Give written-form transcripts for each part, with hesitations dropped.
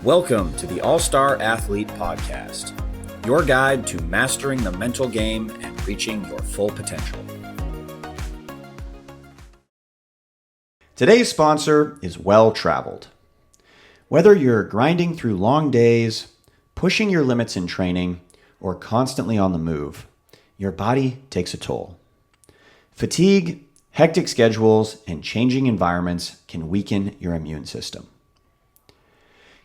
Welcome to the All-Star Athlete Podcast, your guide to mastering the mental game and reaching your full potential. Today's sponsor is Well Traveled. Whether you're grinding through long days, pushing your limits in training, or constantly on the move, your body takes a toll. Fatigue, hectic schedules, and changing environments can weaken your immune system.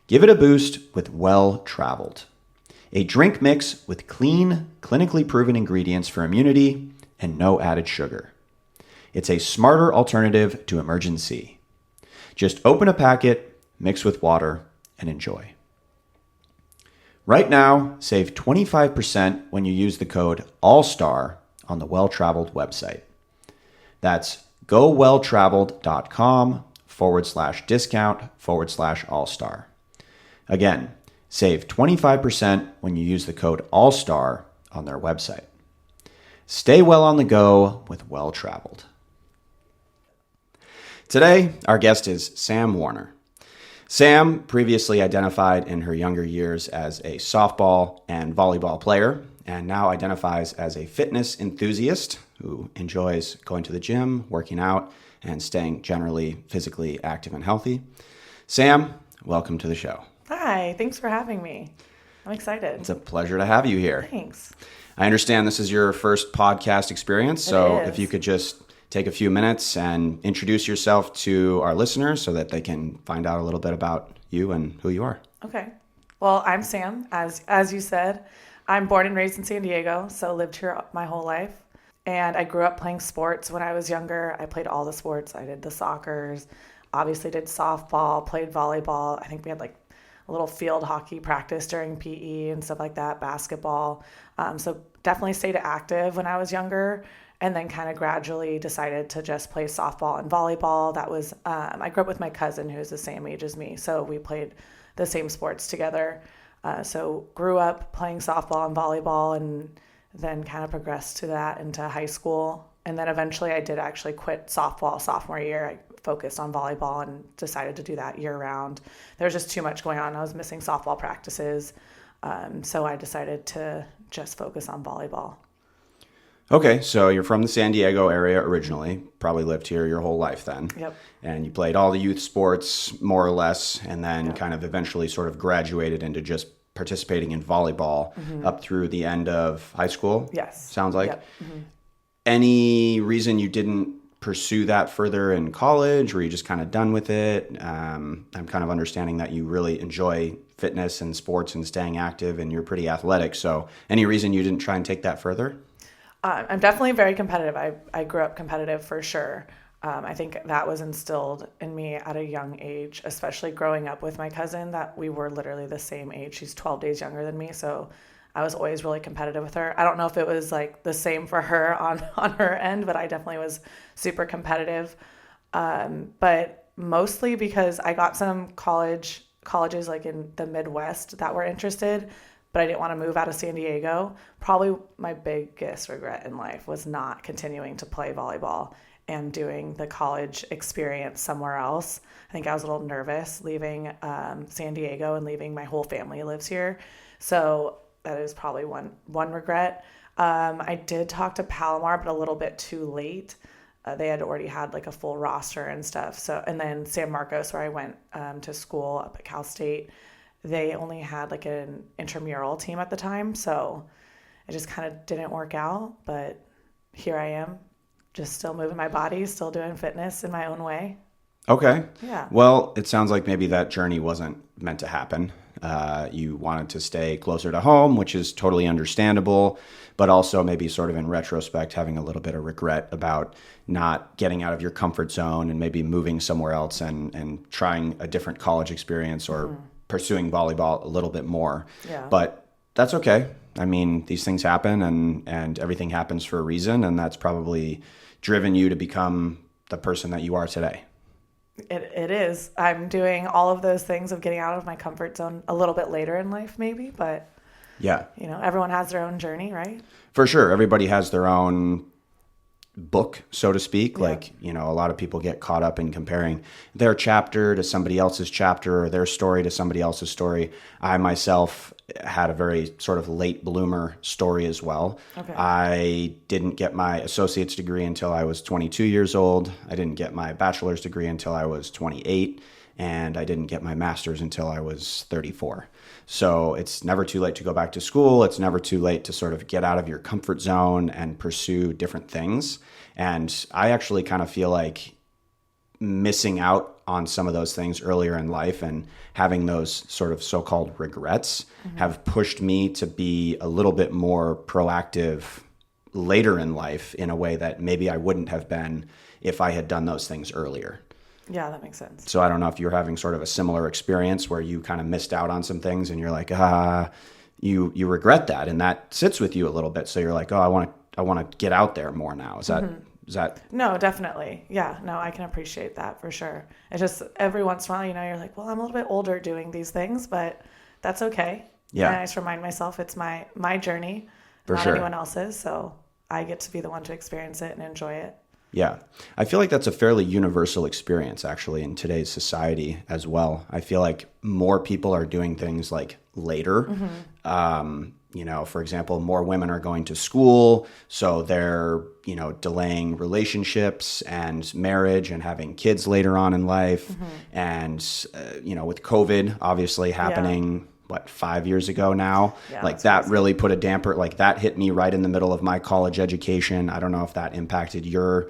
Give it a boost with Well Traveled, a drink mix with clean, clinically proven ingredients for immunity and no added sugar. It's a smarter alternative to Emergen-C. Just open a packet, mix with water, and enjoy. Right now, save 25% when you use the code ALLSTAR on the Well Traveled website. That's gowelltraveled.com/discount/AllStar. Again, save 25% when you use the code ALLSTAR on their website. Stay well on the go with Well Traveled. Today, our guest is Sam Warner. Sam previously identified in her younger years as a softball and volleyball player, and now identifies as a fitness enthusiast who enjoys going to the gym, working out, and staying generally physically active and healthy. Sam, welcome to the show. Hi, thanks for having me. I'm excited. It's a pleasure to have you here. Thanks. I understand this is your first podcast experience, so if you could just take a few minutes and introduce yourself to our listeners so that they can find out a little bit about you and who you are. Okay. Well, I'm Sam, as you said. I'm born and raised in San Diego, so lived here my whole life. And I grew up playing sports when I was younger. I played all the sports. I did the soccers, obviously did softball, played volleyball. I think we had like a little field hockey practice during PE and stuff like that, basketball. So definitely stayed active when I was younger, and then kind of gradually decided to just play softball and volleyball. That was, I grew up with my cousin who's the same age as me, so we played the same sports together. So grew up playing softball and volleyball, and then kind of progressed to that into high school. And then eventually I did actually quit softball sophomore year. I focused on volleyball and decided to do that year round. There was just too much going on. I was missing softball practices. So I decided to just focus on volleyball. Okay, so you're from the San Diego area originally, probably lived here your whole life then. Yep. And you played all the youth sports more or less, and then kind of eventually sort of graduated into just participating in volleyball up through the end of high school. Yes. Sounds like. Yep. Mm-hmm. Any reason you didn't pursue that further in college? Were you just kind of done with it? I'm kind of understanding that you really enjoy fitness and sports and staying active, and you're pretty athletic. So any reason you didn't try and take that further? I'm definitely very competitive. I grew up competitive for sure. I think that was instilled in me at a young age, especially growing up with my cousin, that we were literally the same age. She's 12 days younger than me, so I was always really competitive with her. I don't know if it was like the same for her on her end, but I definitely was super competitive. But mostly because I got some colleges like in the Midwest that were interested, but I didn't want to move out of San Diego. Probably my biggest regret in life was not continuing to play volleyball and doing the college experience somewhere else. I think I was a little nervous leaving San Diego and leaving my whole family lives here. So that is probably one regret. I did talk to Palomar, but a little bit too late. They had already had like a full roster and stuff. So, and then San Marcos, where I went to school up at Cal State, they only had like an intramural team at the time. So it just kind of didn't work out. But here I am, just still moving my body, still doing fitness in my own way. Okay. Yeah. Well, it sounds like maybe that journey wasn't meant to happen. You wanted to stay closer to home, which is totally understandable, but also maybe sort of in retrospect, having a little bit of regret about not getting out of your comfort zone and maybe moving somewhere else and trying a different college experience or pursuing volleyball a little bit more. Yeah. But that's okay. I mean, these things happen and everything happens for a reason. And that's probably driven you to become the person that you are today. It is. I'm doing all of those things of getting out of my comfort zone a little bit later in life, maybe, but yeah, everyone has their own journey, right? For sure. Everybody has their own book, so to speak. Like, you know, a lot of people get caught up in comparing their chapter to somebody else's chapter or their story to somebody else's story. I myself had a very sort of late bloomer story as well. Okay. I didn't get my associate's degree until I was 22 years old. I didn't get my bachelor's degree until I was 28. And I didn't get my master's until I was 34. So it's never too late to go back to school. It's never too late to sort of get out of your comfort zone and pursue different things. And I actually kind of feel like missing out on some of those things earlier in life and having those sort of so-called regrets have pushed me to be a little bit more proactive later in life in a way that maybe I wouldn't have been if I had done those things earlier. Yeah, that makes sense. So I don't know if you're having sort of a similar experience where you kind of missed out on some things and you're like, you regret that, and that sits with you a little bit. So you're like, I want to get out there more now. Is that? No, definitely. Yeah, no, I can appreciate that for sure. It's just every once in a while, you know, you're like, well, I'm a little bit older doing these things, but that's okay. Yeah. And I just remind myself it's my journey, not anyone else's. So I get to be the one to experience it and enjoy it. Yeah. I feel like that's a fairly universal experience actually in today's society as well. I feel like more people are doing things like later. You know, for example, more women are going to school, so they're, you know, delaying relationships and marriage and having kids later on in life. And, you know, with COVID obviously happening, 5 years ago now, like that crazy. Really put a damper, like that hit me right in the middle of my college education. I don't know if that impacted your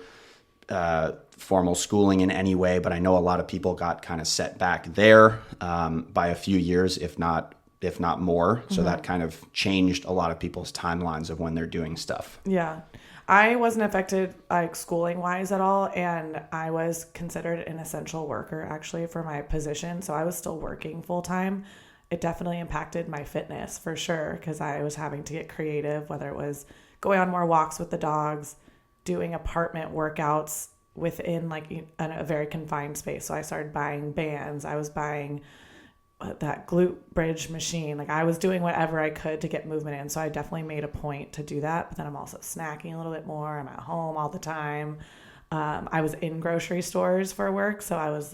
formal schooling in any way, but I know a lot of people got kind of set back there by a few years, if not more. So that kind of changed a lot of people's timelines of when they're doing stuff. Yeah. I wasn't affected like schooling wise at all. And I was considered an essential worker actually for my position. So I was still working full time. It definitely impacted my fitness for sure, because I was having to get creative, whether it was going on more walks with the dogs, doing apartment workouts within like a very confined space. So I started buying bands. I was buying that glute bridge machine. Like I was doing whatever I could to get movement in. So I definitely made a point to do that. But then I'm also snacking a little bit more. I'm at home all the time. I was in grocery stores for work. So I was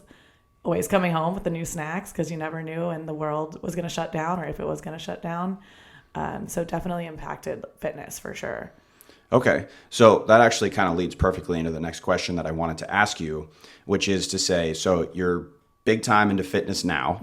always coming home with the new snacks because you never knew when the world was going to shut down or if it was going to shut down. So definitely impacted fitness for sure. Okay. So that actually kind of leads perfectly into the next question that I wanted to ask you, which is to say, so you're big time into fitness now.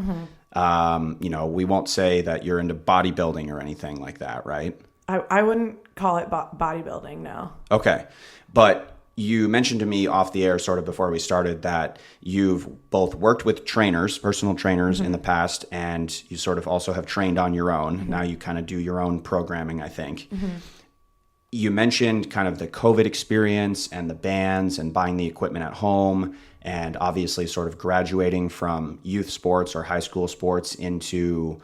You know, we won't say that you're into bodybuilding or anything like that, right? I wouldn't call it bodybuilding, no. Okay. But you mentioned to me off the air sort of before we started that you've both worked with trainers, personal trainers in the past, and you sort of also have trained on your own. Now you kind of do your own programming, I think. You mentioned kind of the COVID experience and the bands and buying the equipment at home and obviously sort of graduating from youth sports or high school sports into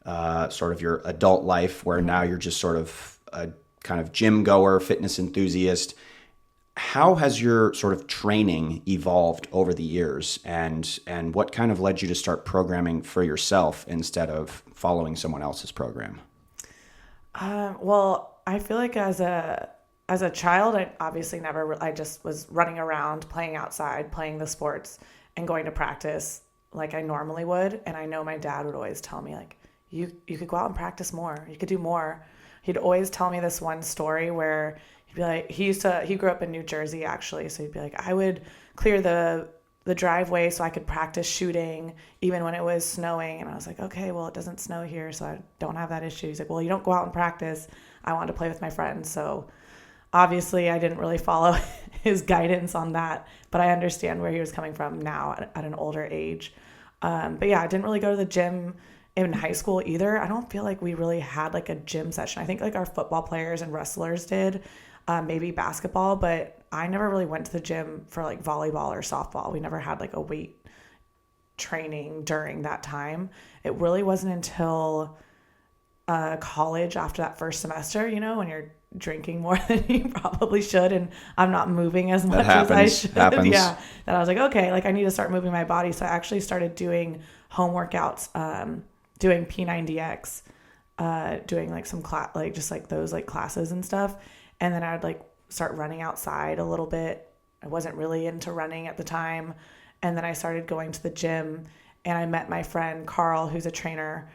sort of your adult life where now you're just sort of a kind of gym goer, fitness enthusiast. How has your sort of training evolved over the years, and what kind of led you to start programming for yourself instead of following someone else's program? Well, I feel like as a child, I obviously I just was running around, playing outside, playing the sports and going to practice like I normally would. And I know my dad would always tell me like, you could go out and practice more. You could do more. He'd always tell me this one story where he'd be like, he grew up in New Jersey actually. So he'd be like, I would clear the driveway so I could practice shooting even when it was snowing. And I was like, okay, well, it doesn't snow here, so I don't have that issue. He's like, well, you don't go out and practice. I wanted to play with my friends. So obviously I didn't really follow his guidance on that, but I understand where he was coming from now at an older age. But yeah, I didn't really go to the gym in high school either. I don't feel like we really had like a gym session. I think like our football players and wrestlers did, maybe basketball, but I never really went to the gym for like volleyball or softball. We never had like a weight training during that time. It really wasn't until college after that first semester, you know, when you're drinking more than you probably should and I'm not moving as much as I should. Yeah. That I was like, okay, like I need to start moving my body. So I actually started doing home workouts, doing P90X, doing like some just like those like classes and stuff. And then I would like start running outside a little bit. I wasn't really into running at the time. And then I started going to the gym, and I met my friend Carl, who's a trainer.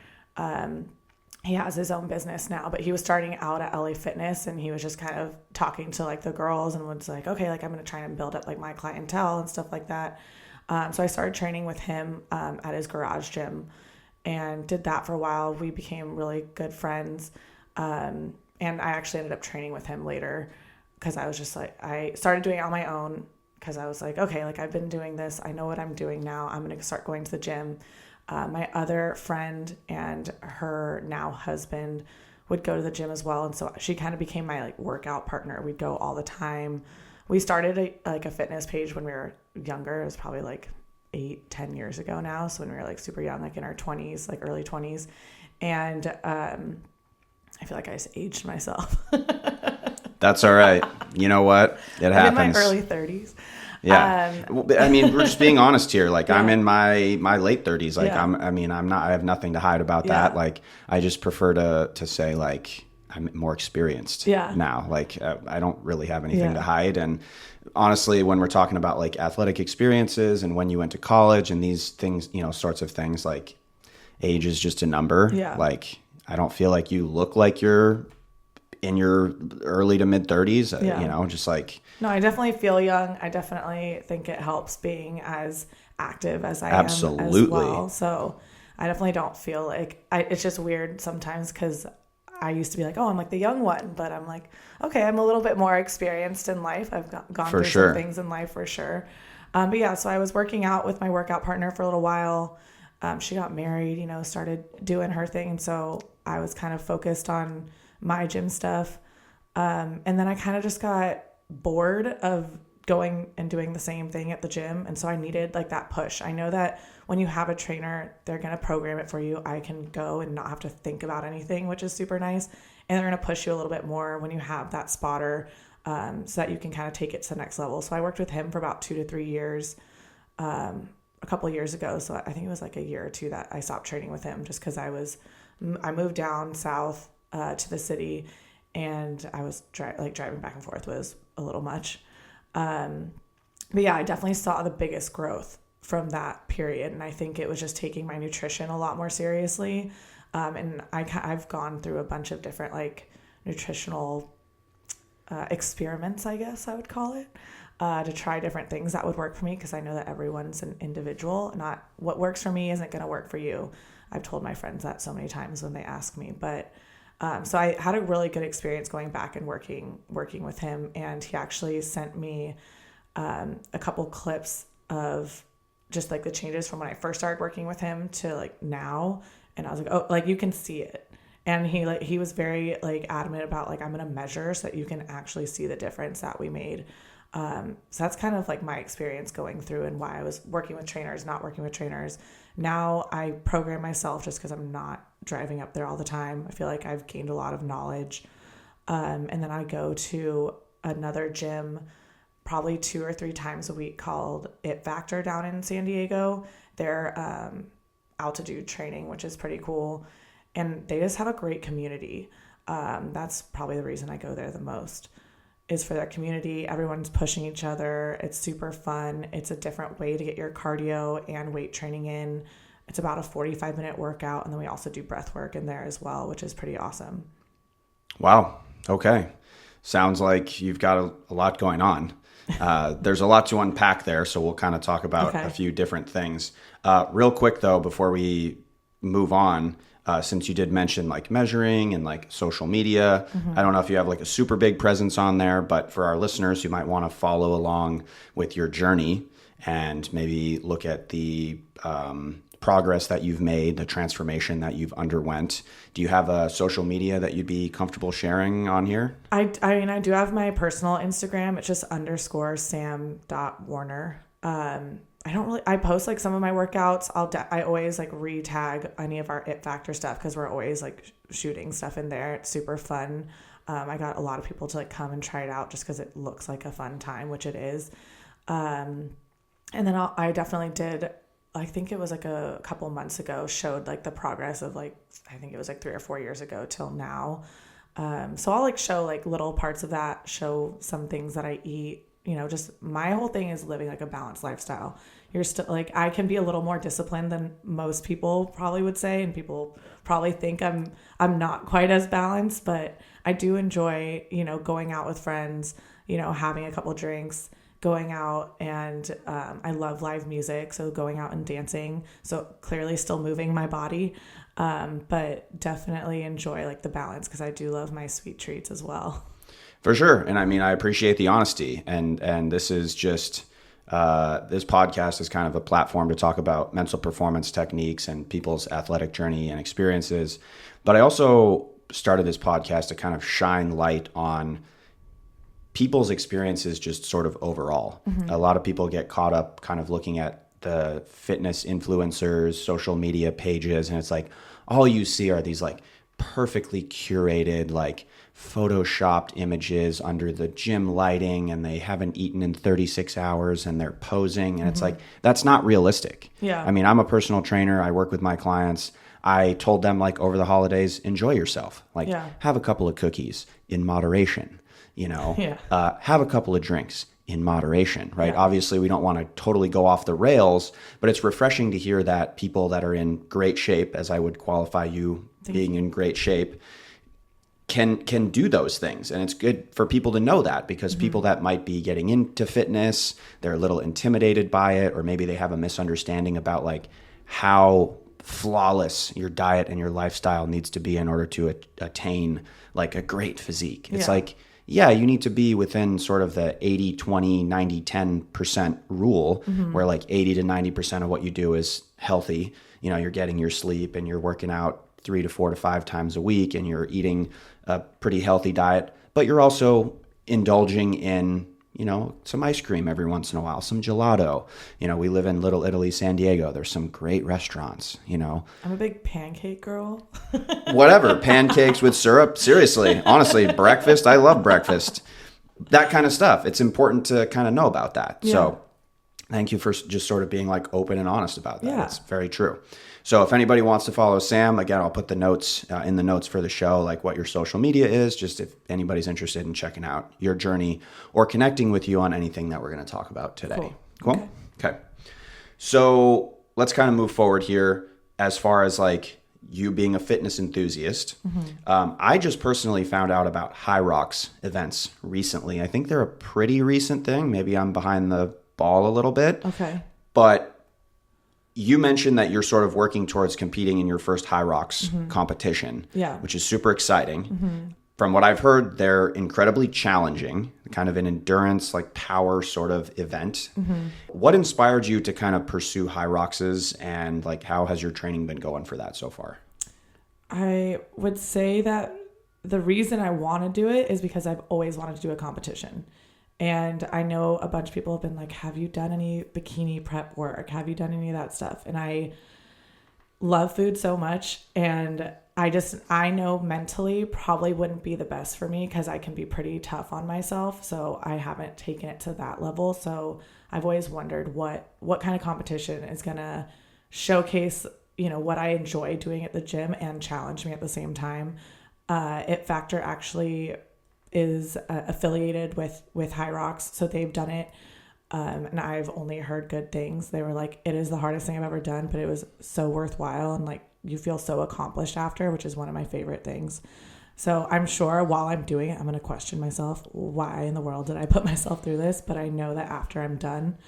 He has his own business now, but he was starting out at LA Fitness, and he was just kind of talking to like the girls and was like, okay, like I'm going to try and build up like my clientele and stuff like that. So I started training with him at his garage gym and did that for a while. We became really good friends. And I actually ended up training with him later because I was just like, I started doing it on my own because I was like, okay, like I've been doing this. I know what I'm doing now. I'm going to start going to the gym. My other friend and her now husband would go to the gym as well. And so she kind of became my like workout partner. We'd go all the time. We started a fitness page when we were younger. It was probably like 8-10 years ago now. So when we were like super young, like in our 20s, like early 20s. And I feel like I just aged myself. That's all right. You know what? It happens. I'm in my early 30s. Yeah. I mean, we're just being honest here. Like, yeah. I'm in my late 30s. Like, yeah. I have nothing to hide about that. Like, I just prefer to say, like, I'm more experienced now. Like, I don't really have anything to hide. And honestly, when we're talking about like athletic experiences and when you went to college and these things, you know, sorts of things, like age is just a number. Yeah. Like, I don't feel like you look like you're in your early to mid 30s, you know, just like. No, I definitely feel young. I definitely think it helps being as active as I am as well. So I definitely don't feel like it's just weird sometimes because I used to be like, oh, I'm like the young one, but I'm like, okay, I'm a little bit more experienced in life. I've gone through some things in life for sure. But yeah, so I was working out with my workout partner for a little while. She got married, you know, started doing her thing. And so I was kind of focused on my gym stuff. And then I kind of just got bored of going and doing the same thing at the gym. And so I needed like that push. I know that when you have a trainer, they're going to program it for you. I can go and not have to think about anything, which is super nice. And they're going to push you a little bit more when you have that spotter, so that you can kind of take it to the next level. So I worked with him for about 2 to 3 years, a couple of years ago. So I think it was like a year or two that I stopped training with him just because I moved down south to the city, and I was driving back and forth was a little much. But yeah, I definitely saw the biggest growth from that period. And I think it was just taking my nutrition a lot more seriously. And I've gone through a bunch of different like nutritional experiments, I guess I would call it, to try different things that would work for me. Cause I know that everyone's an individual. Not what works for me isn't going to work for you. I've told my friends that so many times when they ask me, but so I had a really good experience going back and working with him. And he actually sent me a couple clips of just like the changes from when I first started working with him to like now. And I was like, oh, like you can see it. And he was very like adamant about like, I'm going to measure so that you can actually see the difference that we made. So that's kind of like my experience going through and why I was working with trainers, not working with trainers. Now I program myself just because I'm not driving up there all the time. I feel like I've gained a lot of knowledge. And then I go to another gym probably 2 or 3 times a week called It Factor down in San Diego. They're altitude training, which is pretty cool. And they just have a great community. That's probably the reason I go there the most, is for their community. Everyone's pushing each other. It's super fun. It's a different way to get your cardio and weight training in. It's about a 45-minute workout. And then we also do breath work in there as well, which is pretty awesome. Wow. Okay. Sounds like you've got a lot going on. There's a lot to unpack there. So we'll kind of talk about a few different things. Real quick though, before we move on, since you did mention like measuring and like social media, I don't know if you have like a super big presence on there, but for our listeners who might want to follow along with your journey and maybe look at the progress that you've made, the transformation that you've underwent, do you have a social media that you'd be comfortable sharing on here? I mean, I do have my personal Instagram. It's just _sam.warner. I post like some of my workouts. I always like re-tag any of our It Factor stuff because we're always like shooting stuff in there. It's super fun. I got a lot of people to like come and try it out just because it looks like a fun time, which it is. And then I definitely did, I think it was like a couple months ago, showed like the progress of like, I think it was like 3 or 4 years ago till now. So I'll like show like little parts of that, show some things that I eat, just my whole thing is living like a balanced lifestyle. You're still like, I can be a little more disciplined than most people probably would say. And people probably think I'm not quite as balanced, but I do enjoy, going out with friends, having a couple drinks, going out, and I love live music. So going out and dancing. So clearly still moving my body. But definitely enjoy like the balance, because I do love my sweet treats as well. For sure. And I mean, I appreciate the honesty, and this is just, this podcast is kind of a platform to talk about mental performance techniques and people's athletic journey and experiences. But I also started this podcast to kind of shine light on people's experiences just sort of overall. A lot of people get caught up kind of looking at the fitness influencers, social media pages, and it's like all you see are these like perfectly curated, like photoshopped images under the gym lighting, and they haven't eaten in 36 hours and they're posing, and it's like, that's not realistic. Yeah. I mean, I'm a personal trainer. I work with my clients. I told them, like, over the holidays, enjoy yourself. Like, have a couple of cookies in moderation, have a couple of drinks in moderation, right? Yeah. Obviously, we don't want to totally go off the rails, but it's refreshing to hear that people that are in great shape, as I would qualify you being in great shape, can do those things. And it's good for people to know that, because people that might be getting into fitness, they're a little intimidated by it, or maybe they have a misunderstanding about like how flawless your diet and your lifestyle needs to be in order to attain like a great physique. It's like, yeah, you need to be within sort of the 80, 20, 90, 10% rule, where like 80 to 90% of what you do is healthy. You're getting your sleep and you're working out 3 to 4 to 5 times a week, and you're eating a pretty healthy diet, but you're also indulging in, some ice cream every once in a while, some gelato. We live in Little Italy, San Diego. There's some great restaurants, I'm a big pancake girl. Whatever, pancakes with syrup. Seriously, honestly, breakfast. I love breakfast. That kind of stuff. It's important to kind of know about that. Yeah. So thank you for just sort of being like open and honest about that. Yeah. It's very true. So if anybody wants to follow Sam, again, I'll put the notes in the notes for the show, like what your social media is, just if anybody's interested in checking out your journey or connecting with you on anything that we're going to talk about today. Cool? Okay. So let's kind of move forward here as far as like you being a fitness enthusiast. I just personally found out about Hyrox events recently. I think they're a pretty recent thing. Maybe I'm behind the ball a little bit. Okay. But you mentioned that you're sort of working towards competing in your first Hyrox competition, which is super exciting. From what I've heard, they're incredibly challenging, kind of an endurance, like power sort of event. What inspired you to kind of pursue Hyroxes, and like how has your training been going for that so far? I would say that the reason I want to do it is because I've always wanted to do a competition. And I know a bunch of people have been like, have you done any bikini prep work? Have you done any of that stuff? And I love food so much. And I know mentally probably wouldn't be the best for me, because I can be pretty tough on myself. So I haven't taken it to that level. So I've always wondered what kind of competition is going to showcase, what I enjoy doing at the gym and challenge me at the same time. It Factor actually is affiliated with Hyrox, so they've done it, and I've only heard good things. They were like, it is the hardest thing I've ever done, but it was so worthwhile, and like you feel so accomplished after, which is one of my favorite things. So I'm sure while I'm doing it, I'm going to question myself, why in the world did I put myself through this? But I know that after I'm done,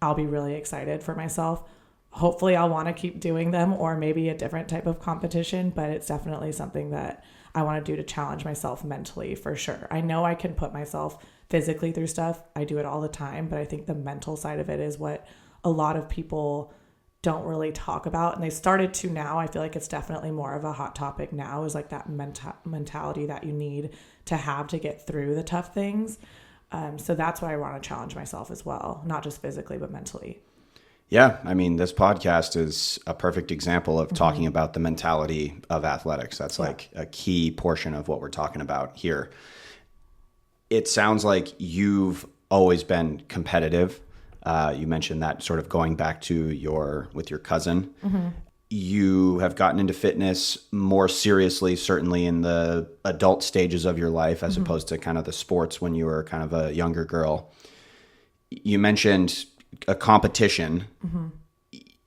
I'll be really excited for myself. Hopefully I'll want to keep doing them, or maybe a different type of competition, but it's definitely something that I want to do to challenge myself mentally, for sure. I know I can put myself physically through stuff. I do it all the time, but I think the mental side of it is what a lot of people don't really talk about. And they started to now. I feel like it's definitely more of a hot topic now, is like that mentality that you need to have to get through the tough things. So that's why I want to challenge myself as well, not just physically, but mentally. Yeah, I mean, this podcast is a perfect example of talking about the mentality of athletics. That's like a key portion of what we're talking about here. It sounds like you've always been competitive. You mentioned that sort of going back to with your cousin. you have gotten into fitness more seriously, certainly in the adult stages of your life, as opposed to kind of the sports when you were kind of a younger girl. You mentioned a competition.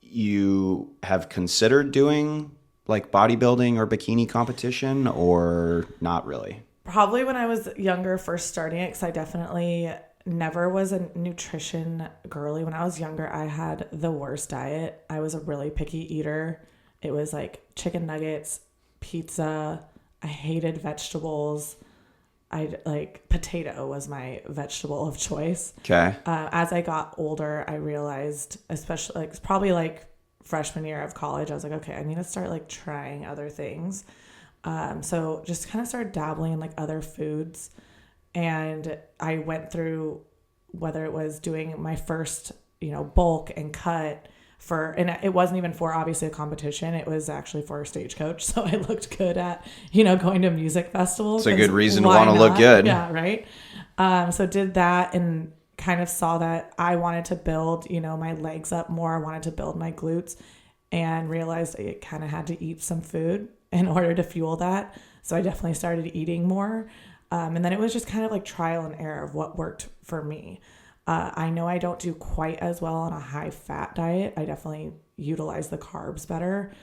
You have considered doing like bodybuilding or bikini competition, or not really? Probably when I was younger, first starting it, because I definitely never was a nutrition girly. When I was younger, I had the worst diet. I was a really picky eater. It was like chicken nuggets, pizza. I hated vegetables. Potato was my vegetable of choice. Okay. As I got older, I realized, especially like probably like freshman year of college, I was like, okay, I need to start like trying other things. So just kind of started dabbling in like other foods. And I went through whether it was doing my first, bulk and cut and it wasn't even for obviously a competition. It was actually for a stagecoach. So I looked good at, going to music festivals. It's a good reason to want to look good. Yeah. Right. So did that and kind of saw that I wanted to build, my legs up more. I wanted to build my glutes and realized I kind of had to eat some food in order to fuel that. So I definitely started eating more. And then it was just kind of like trial and error of what worked for me. I know I don't do quite as well on a high fat diet. I definitely utilize the carbs better.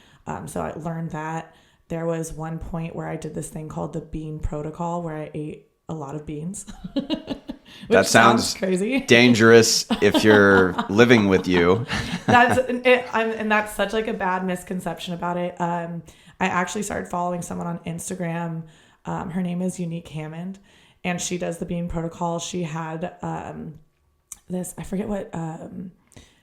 So I learned that. There was one point where I did this thing called the bean protocol where I ate a lot of beans. That sounds crazy. Dangerous if you're living with you. And that's such like a bad misconception about it. I actually started following someone on Instagram. Her name is Unique Hammond, and she does the bean protocol. She had this, I forget what,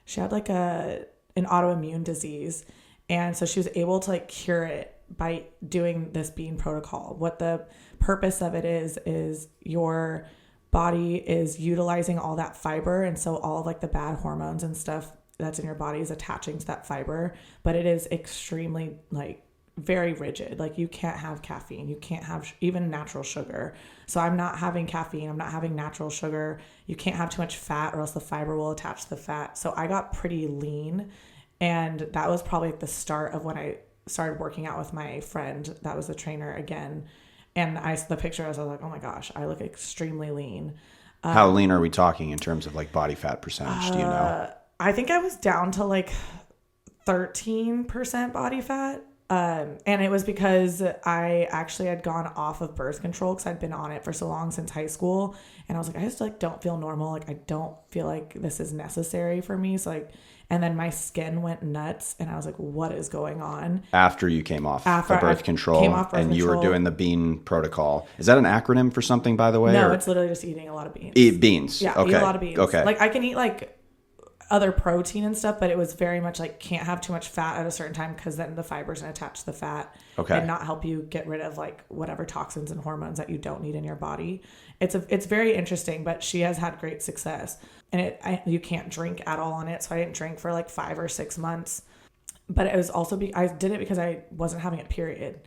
she had like an autoimmune disease. And so she was able to like cure it by doing this bean protocol. What the purpose of it is your body is utilizing all that fiber. And so all of like the bad hormones and stuff that's in your body is attaching to that fiber, but it is extremely like very rigid. Like you can't have caffeine. You can't have even natural sugar. So I'm not having caffeine. I'm not having natural sugar. You can't have too much fat or else the fiber will attach to the fat. So I got pretty lean. And that was probably like the start of when I started working out with my friend that was a trainer again. And the picture, I was like, oh my gosh, I look extremely lean. How lean are we talking in terms of like body fat percentage? Do you know? I think I was down to like 13% body fat. And it was because I actually had gone off of birth control because I'd been on it for so long since high school. And I was like, I just like don't feel normal. Like I don't feel like this is necessary for me. So like, and then my skin went nuts and I was like, what is going on? After you came off the birth control and you were doing the bean protocol. Is that an acronym for something, by the way? No, it's literally just eating a lot of beans. Eat beans. Yeah, okay. Eat a lot of beans. Okay. Like I can eat like other protein and stuff, but it was very much like can't have too much fat at a certain time because then the fiber's going to attach to the fat and not help you get rid of like whatever toxins and hormones that you don't need in your body. It's very interesting, but she has had great success and you can't drink at all on it. So I didn't drink for like 5 or 6 months, but it was also, I did it because I wasn't having a period.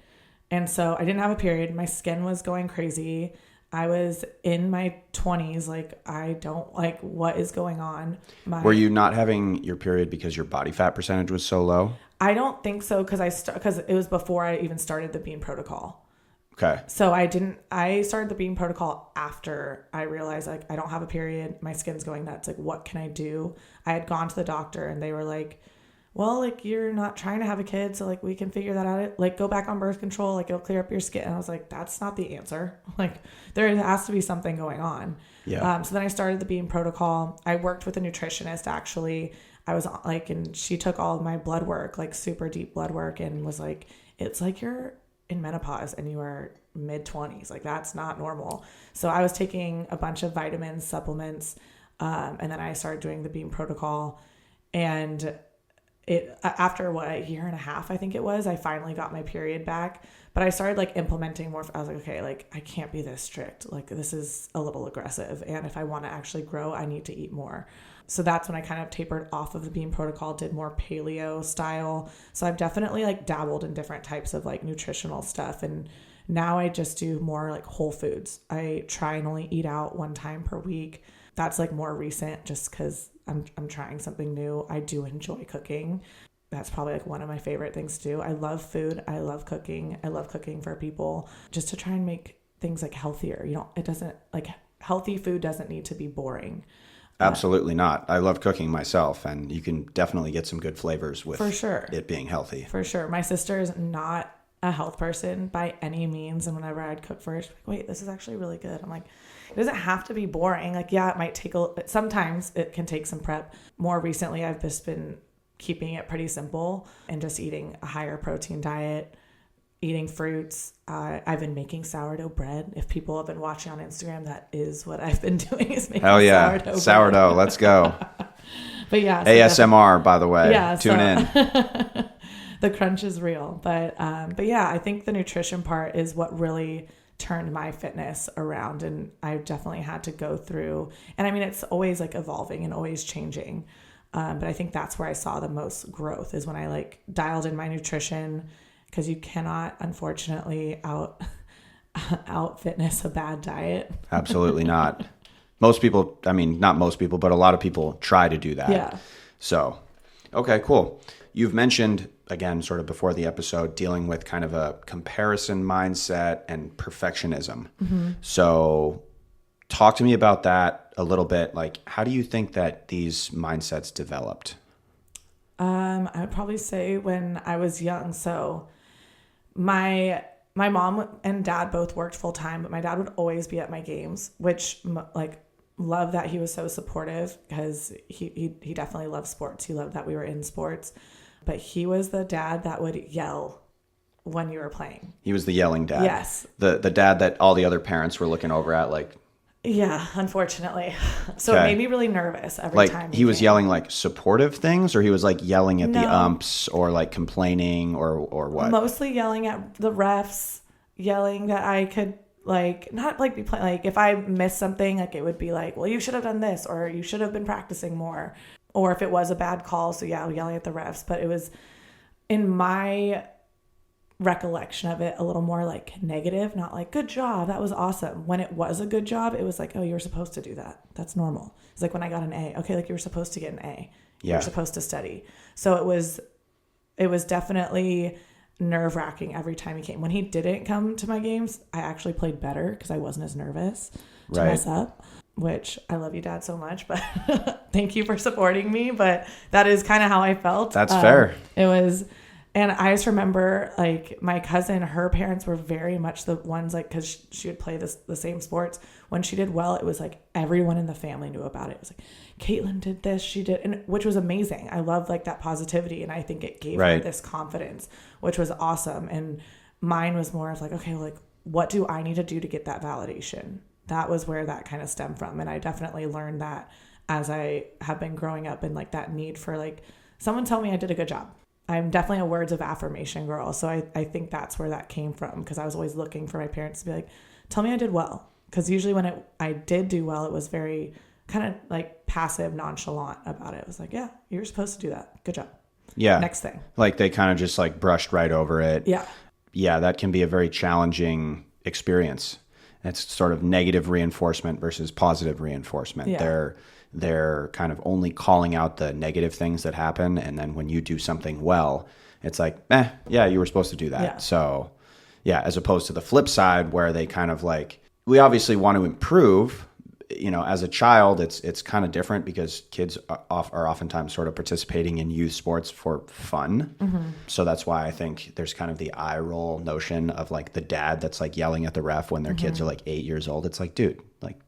And so I didn't have a period. My skin was going crazy. I was in my 20s. Like, I don't like what is going on. Were you not having your period because your body fat percentage was so low? I don't think so. Cause it was before I even started the bean protocol. Okay. So I started the bean protocol after I realized like, I don't have a period. My skin's going nuts. Like, what can I do? I had gone to the doctor and they were like, well, like you're not trying to have a kid. So like, we can figure that out. Like go back on birth control. Like it'll clear up your skin. And I was like, that's not the answer. Like there has to be something going on. Yeah. So then I started the bean protocol. I worked with a nutritionist actually. I was like, and she took all of my blood work, like super deep blood work and was like, it's like you're in menopause and you are mid-20s. Like that's not normal. So I was taking a bunch of vitamins, supplements. And then I started doing the bean protocol and after a year and a half, I think it was, I finally got my period back, but I started like implementing more. I was like, okay, like I can't be this strict. Like this is a little aggressive. And if I want to actually grow, I need to eat more. So that's when I kind of tapered off of the bean protocol, did more paleo style. So I've definitely like dabbled in different types of like nutritional stuff. And now I just do more like whole foods. I try and only eat out 1 time per week. That's like more recent just because I'm trying something new. I do enjoy cooking. that's probably like one of my favorite things to do. I love food. I love cooking. I love cooking for people just to try and make things like healthier. It doesn't like healthy food doesn't need to be boring. Absolutely not. I love cooking myself, and you can definitely get some good flavors with for sure. it being healthy. For sure. My sister is not a health person by any means. And whenever I'd cook for her, she's like, wait, this is actually really good. I'm like, it doesn't have to be boring. Like, yeah, it might take sometimes it can take some prep. More recently, I've just been keeping it pretty simple and just eating a higher protein diet, eating fruits. I've been making sourdough bread. If people have been watching on Instagram, that is what I've been doing is making sourdough bread. Let's go. But yeah. So ASMR, by the way. Yeah, Tune in. The crunch is real. But yeah, I think the nutrition part is what really turned my fitness around. And I definitely had to go through, and I mean, it's always like evolving and always changing. But I think that's where I saw the most growth is when I like dialed in my nutrition, because you cannot, unfortunately, out fitness a bad diet. Absolutely not. Most people, I mean, not most people, but a lot of people try to do that. Yeah. So, okay, cool. You've mentioned, again, sort of before the episode, dealing with kind of a comparison mindset and perfectionism. Mm-hmm. So talk to me about that a little bit. Like, how do you think that these mindsets developed? I would probably say when I was young. So my mom and dad both worked full time, but my dad would always be at my games, which like love that he was so supportive, because he definitely loved sports. He loved that we were in sports. But he was the dad that would yell when you were playing. He was the yelling dad. Yes. The dad that all the other parents were looking over at, like. Yeah, unfortunately. So It made me really nervous every time. Like he was yelling like supportive things, or he was like yelling at the umps, or like complaining, or what? Mostly yelling at the refs, yelling that I could like not like be playing. Like if I missed something, like it would be like, well, you should have done this, or you should have been practicing more. Or if it was a bad call, so yeah, yelling at the refs. But it was, in my recollection of it, a little more like negative, not like, good job, that was awesome. When it was a good job, it was like, oh, you were supposed to do that. That's normal. It's like when I got an A. Okay, like you were supposed to get an A. You were supposed to study. So it was definitely nerve-wracking every time he came. When he didn't come to my games, I actually played better because I wasn't as nervous to mess up. Which I love you, Dad, so much, but thank you for supporting me. But that is kind of how I felt. That's fair. It was, and I just remember like my cousin, her parents were very much the ones like, because she would play the same sports. When she did well, it was like everyone in the family knew about it. It was like, Caitlin did this, she did, and which was amazing. I love like that positivity, and I think it gave her this confidence, which was awesome. And mine was more of like, okay, like what do I need to do to get that validation? That was where that kind of stemmed from. And I definitely learned that as I have been growing up, and like that need for like someone tell me I did a good job. I'm definitely a words of affirmation girl. So I think that's where that came from, because I was always looking for my parents to be like, tell me I did well. Because usually when I did do well, it was very kind of like passive, nonchalant about it. It was like, yeah, you're supposed to do that. Good job. Yeah. Next thing. Like they kind of just like brushed right over it. Yeah. Yeah, that can be a very challenging experience. It's sort of negative reinforcement versus positive reinforcement. Yeah. They're kind of only calling out the negative things that happen. And then when you do something well, it's like, yeah, you were supposed to do that. Yeah. So yeah, as opposed to the flip side where they kind of like, we obviously want to improve. You know, as a child, it's kind of different because kids are oftentimes sort of participating in youth sports for fun. Mm-hmm. So that's why I think there's kind of the eye roll notion of like the dad that's like yelling at the ref when their kids are like 8 years old. It's like, dude, like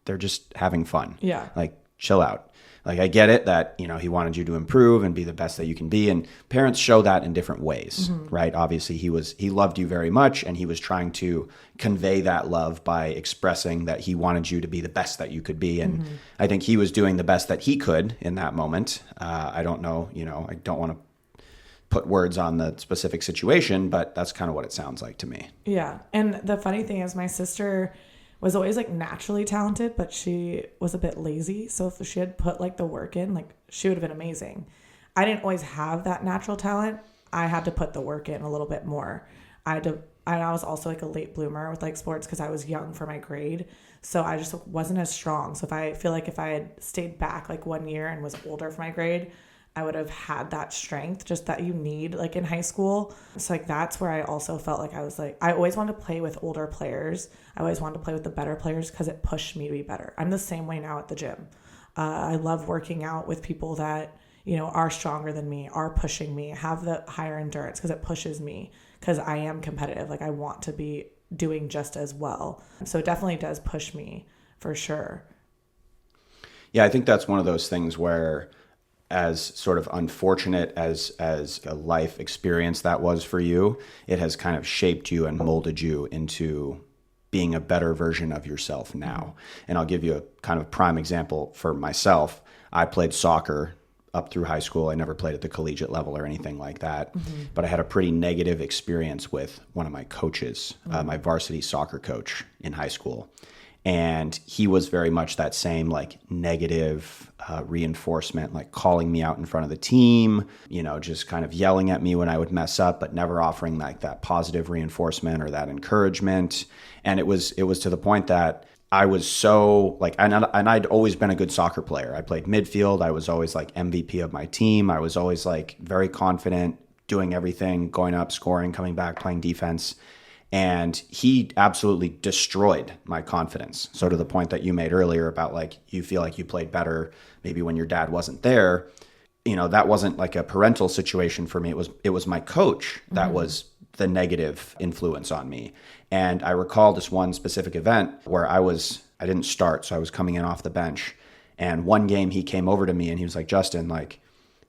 they're just having fun. Yeah. Like chill out. Like I get it that, you know, he wanted you to improve and be the best that you can be. And parents show that in different ways, right? Obviously he loved you very much, and he was trying to convey that love by expressing that he wanted you to be the best that you could be. And I think he was doing the best that he could in that moment. I don't know, you know, I don't want to put words on the specific situation, but that's kind of what it sounds like to me. Yeah. And the funny thing is my sister was always like naturally talented, but she was a bit lazy. So if she had put like the work in, like she would have been amazing. I didn't always have that natural talent. I had to put the work in a little bit more. I was also like a late bloomer with like sports because I was young for my grade. So I just wasn't as strong. So if I had stayed back like 1 year and was older for my grade, I would have had that strength just that you need like in high school. So like that's where I also felt like I was like, I always wanted to play with older players. I always wanted to play with the better players because it pushed me to be better. I'm the same way now at the gym. I love working out with people that, you know, are stronger than me, are pushing me, have the higher endurance because it pushes me because I am competitive. Like I want to be doing just as well. So it definitely does push me for sure. Yeah, I think that's one of those things where, as sort of unfortunate as a life experience that was for you, it has kind of shaped you and molded you into being a better version of yourself now. And I'll give you a kind of prime example for myself. I played soccer up through high school. I never played at the collegiate level or anything like that. But I had a pretty negative experience with one of my coaches, my varsity soccer coach in high school. And he was very much that same like negative reinforcement, like calling me out in front of the team, you know, just kind of yelling at me when I would mess up, but never offering like that positive reinforcement or that encouragement. And it was to the point that I was so like, and I'd always been a good soccer player. I played midfield. I was always like MVP of my team. I was always like very confident, doing everything, going up, scoring, coming back, playing defense. And he absolutely destroyed my confidence. So to the point that you made earlier about like, you feel like you played better maybe when your dad wasn't there, you know, that wasn't like a parental situation for me. It was my coach that was the negative influence on me. And I recall this one specific event where I didn't start. So I was coming in off the bench, and one game he came over to me and he was like, Justin, like,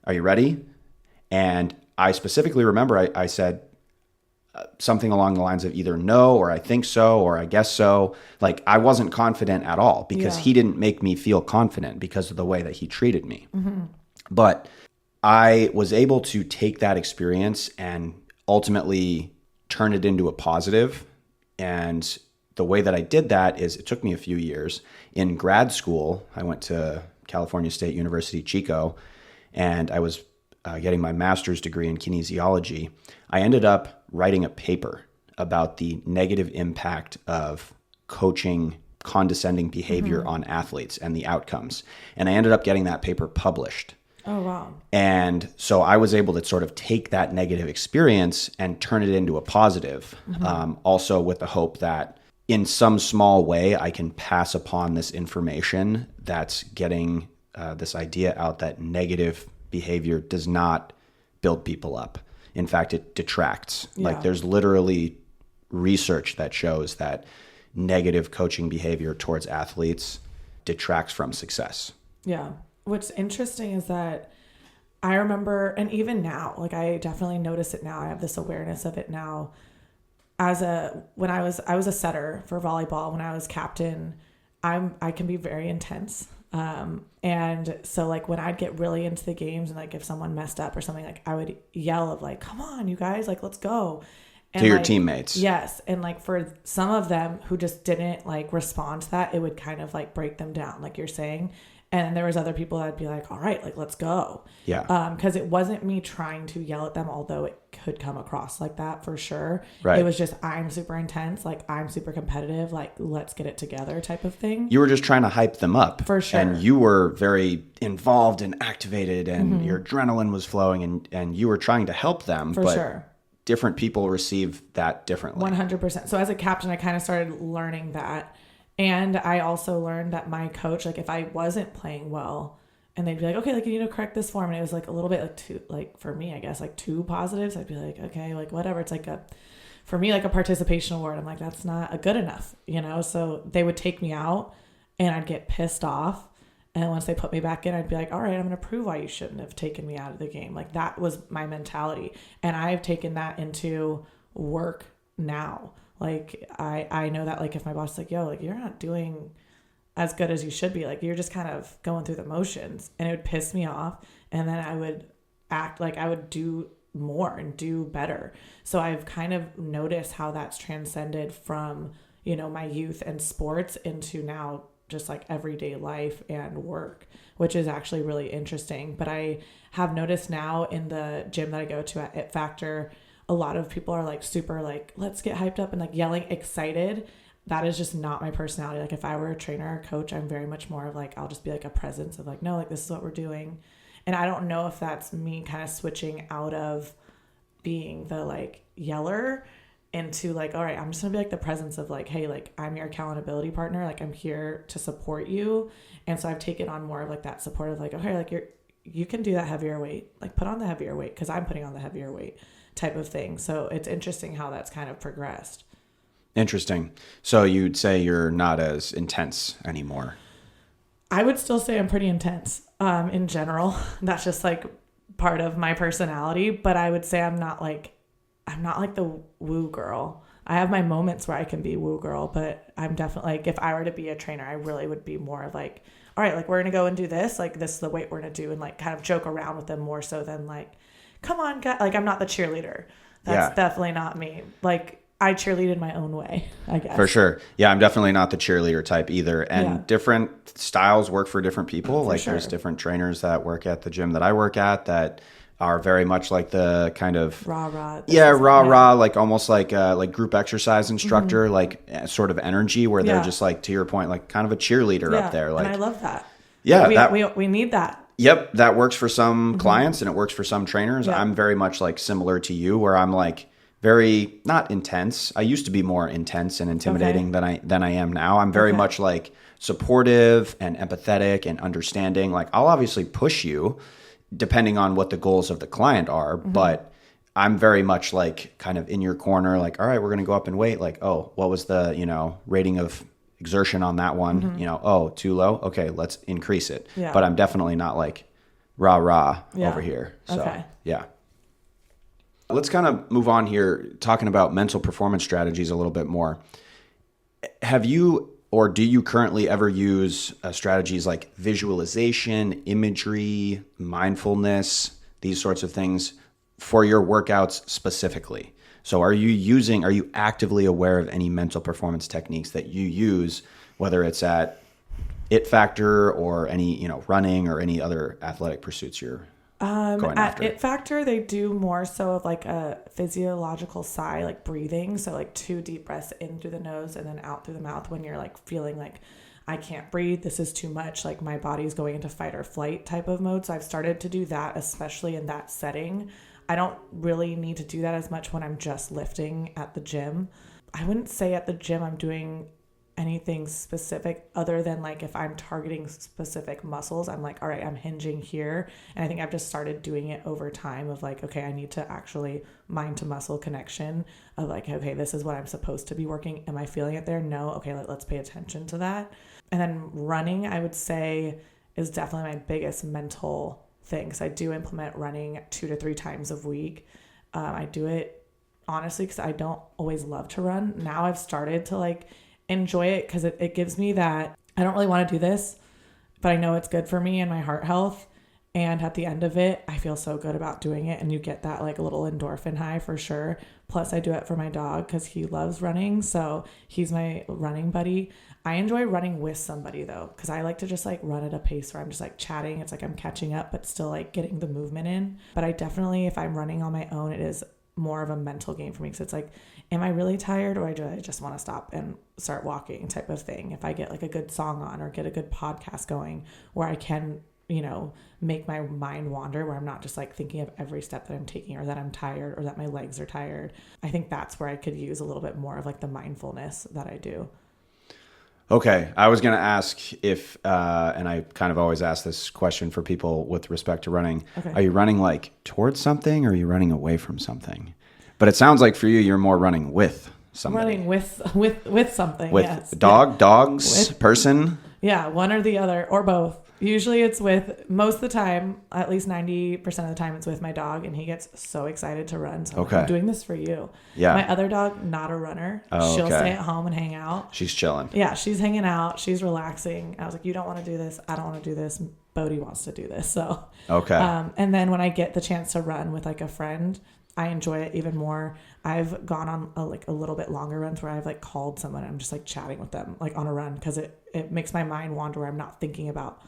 are you ready? And I specifically remember I said, something along the lines of either no, or I think so, or I guess so. Like I wasn't confident at all because he didn't make me feel confident because of the way that he treated me. But I was able to take that experience and ultimately turn it into a positive. And the way that I did that is it took me a few years. In grad school, I went to California State University, Chico, and I was getting my master's degree in kinesiology. I ended up writing a paper about the negative impact of coaching condescending behavior on athletes and the outcomes. And I ended up getting that paper published. Oh, wow. And so I was able to sort of take that negative experience and turn it into a positive, also with the hope that in some small way I can pass upon this information that's getting this idea out that negative behavior does not build people up. In fact, it detracts. Yeah. Like there's literally research that shows that negative coaching behavior towards athletes detracts from success. Yeah. What's interesting is that I remember, and even now, like I definitely notice it now. I have this awareness of it now. When I was a setter for volleyball, when I was captain, I can be very intense. And so like when I'd get really into the games and like if someone messed up or something, like I would yell of like, come on, you guys, like, let's go. And to your like, teammates. Yes. And like for some of them who just didn't like respond to that, it would kind of like break them down, like you're saying. And there was other people that'd be like, all right, like, let's go. Yeah. Because it wasn't me trying to yell at them, although it could come across like that for sure. Right. It was just, I'm super intense. Like, I'm super competitive. Like, let's get it together type of thing. You were just trying to hype them up. For sure. And you were very involved and activated and your adrenaline was flowing and you were trying to help them. For sure. Different people receive that differently. 100%. So as a captain, I kind of started learning that. And I also learned that my coach, like if I wasn't playing well and they'd be like, okay, like you need to correct this form. And it was like a little bit like too, like for me, I guess like two positives. I'd be like, okay, like whatever. It's like for me, like a participation award. I'm like, that's not a good enough, you know? So they would take me out and I'd get pissed off. And then once they put me back in, I'd be like, all right, I'm going to prove why you shouldn't have taken me out of the game. Like that was my mentality. And I've taken that into work now. Like, I know that, like, if my boss is like, yo, like, you're not doing as good as you should be. Like, you're just kind of going through the motions. And it would piss me off. And then I would act like I would do more and do better. So I've kind of noticed how that's transcended from, you know, my youth and sports into now just, like, everyday life and work, which is actually really interesting. But I have noticed now in the gym that I go to at It Factor, a lot of people are like super like, let's get hyped up and like yelling excited. That is just not my personality. Like if I were a trainer or coach, I'm very much more of like, I'll just be like a presence of like, no, like this is what we're doing. And I don't know if that's me kind of switching out of being the like yeller into like, all right, I'm just gonna be like the presence of like, hey, like I'm your accountability partner, like I'm here to support you. And so I've taken on more of like that support of like, okay, like you can do that heavier weight, like put on the heavier weight because I'm putting on the heavier weight type of thing. So it's interesting how that's kind of progressed. Interesting. So you'd say you're not as intense anymore? I would still say I'm pretty intense in general. That's just like part of my personality, but I would say I'm not like the woo girl. I have my moments where I can be woo girl, but I'm definitely like, if I were to be a trainer, I really would be more of like, all right, like we're going to go and do this. Like this is the weight we're going to do, and like kind of joke around with them more so than like, come on, guys. Like I'm not the cheerleader. That's definitely not me. Like I cheerlead in my own way, I guess. For sure. Yeah, I'm definitely not the cheerleader type either. And different styles work for different people. Like there's different trainers that work at the gym that I work at that are very much like the kind of rah-rah. Rah-rah, like almost like group exercise instructor, like sort of energy where they're just like, to your point, like kind of a cheerleader up there. Like, and I love that. Yeah. We need that. Yep. That works for some clients and it works for some trainers. Yeah. I'm very much like similar to you where I'm like very not intense. I used to be more intense and intimidating than I am now. I'm very much like supportive and empathetic and understanding. Like I'll obviously push you depending on what the goals of the client are, but I'm very much like kind of in your corner, like, all right, we're going to go up and weight. Like, oh, what was the, rating of exertion on that one? Oh, too low. Okay, let's increase it. Yeah. But I'm definitely not like rah over here. So yeah. Let's kind of move on here, talking about mental performance strategies a little bit more. Have you or do you currently ever use strategies like visualization, imagery, mindfulness, these sorts of things for your workouts specifically? So are you actively aware of any mental performance techniques that you use, whether it's at It Factor or any, running or any other athletic pursuits you're going after? At It Factor, they do more so of like a physiological sigh, like breathing. So like 2 deep breaths in through the nose and then out through the mouth when you're like feeling like I can't breathe. This is too much. Like my body's going into fight or flight type of mode. So I've started to do that, especially in that setting. I don't really need to do that as much when I'm just lifting at the gym. I wouldn't say at the gym I'm doing anything specific other than like if I'm targeting specific muscles, I'm like, all right, I'm hinging here. And I think I've just started doing it over time of like, okay, I need to actually mind to muscle connection of like, okay, this is what I'm supposed to be working. Am I feeling it there? No. Okay, let's pay attention to that. And then running, I would say, is definitely my biggest mental thing. So I do implement running 2 to 3 times a week. I do it honestly because I don't always love to run. Now I've started to like enjoy it because it gives me that I don't really want to do this, but I know it's good for me and my heart health. And at the end of it, I feel so good about doing it. And you get that like a little endorphin high for sure. Plus I do it for my dog because he loves running. So he's my running buddy. I enjoy running with somebody though, because I like to just like run at a pace where I'm just like chatting. It's like I'm catching up, but still like getting the movement in. But I definitely, if I'm running on my own, it is more of a mental game for me. Because it's like, am I really tired or do I just want to stop and start walking type of thing? If I get like a good song on or get a good podcast going where I can, make my mind wander, where I'm not just like thinking of every step that I'm taking or that I'm tired or that my legs are tired. I think that's where I could use a little bit more of like the mindfulness that I do. Okay. I was going to ask if, and I kind of always ask this question for people with respect to running. Okay. Are you running like towards something or are you running away from something? But it sounds like for you, you're more running with somebody. Running with something, with yes. Dogs, person? Yeah, one or the other or both. Usually it's with, most of the time, at least 90% of the time, it's with my dog, and he gets so excited to run. So I'm doing this for you. Yeah. My other dog, not a runner. She'll stay at home and hang out. She's chilling. Yeah, she's hanging out. She's relaxing. I was like, you don't want to do this. I don't want to do this. Bodhi wants to do this. So, and then when I get the chance to run with like a friend, I enjoy it even more. I've gone on a little bit longer runs where I've like called someone and I'm just like chatting with them like on a run because it makes my mind wander where I'm not thinking about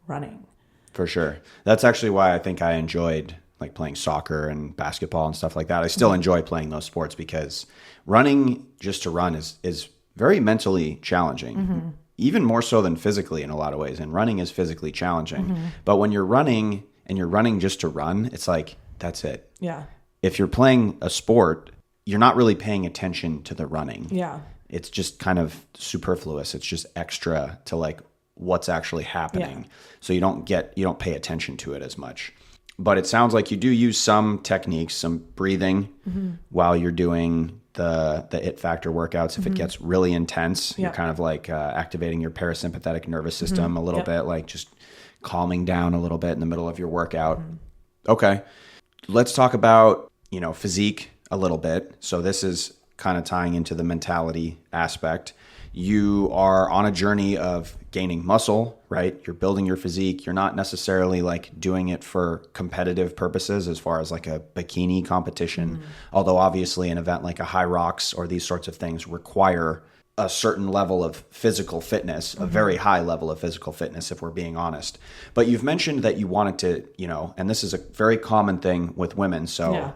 running. For sure. That's actually why I think I enjoyed like playing soccer and basketball and stuff like that. I still enjoy playing those sports because running just to run is very mentally challenging, even more so than physically in a lot of ways. And running is physically challenging. But when you're running and you're running just to run, it's like, that's it. Yeah. If you're playing a sport, you're not really paying attention to the running. Yeah. It's just kind of superfluous. It's just extra to like what's actually happening. Yeah. So you don't pay attention to it as much. But it sounds like you do use some techniques, some breathing while you're doing the it factor workouts. If it gets really intense, you're kind of like activating your parasympathetic nervous system a little bit, like just calming down a little bit in the middle of your workout. Okay. Let's talk about, physique a little bit. So this is kind of tying into the mentality aspect. You are on a journey of gaining muscle, right? You're building your physique. You're not necessarily like doing it for competitive purposes as far as like a bikini competition. Although obviously an event like a Hyrox or these sorts of things require a certain level of physical fitness, a very high level of physical fitness, if we're being honest. But you've mentioned that you wanted to, and this is a very common thing with women. So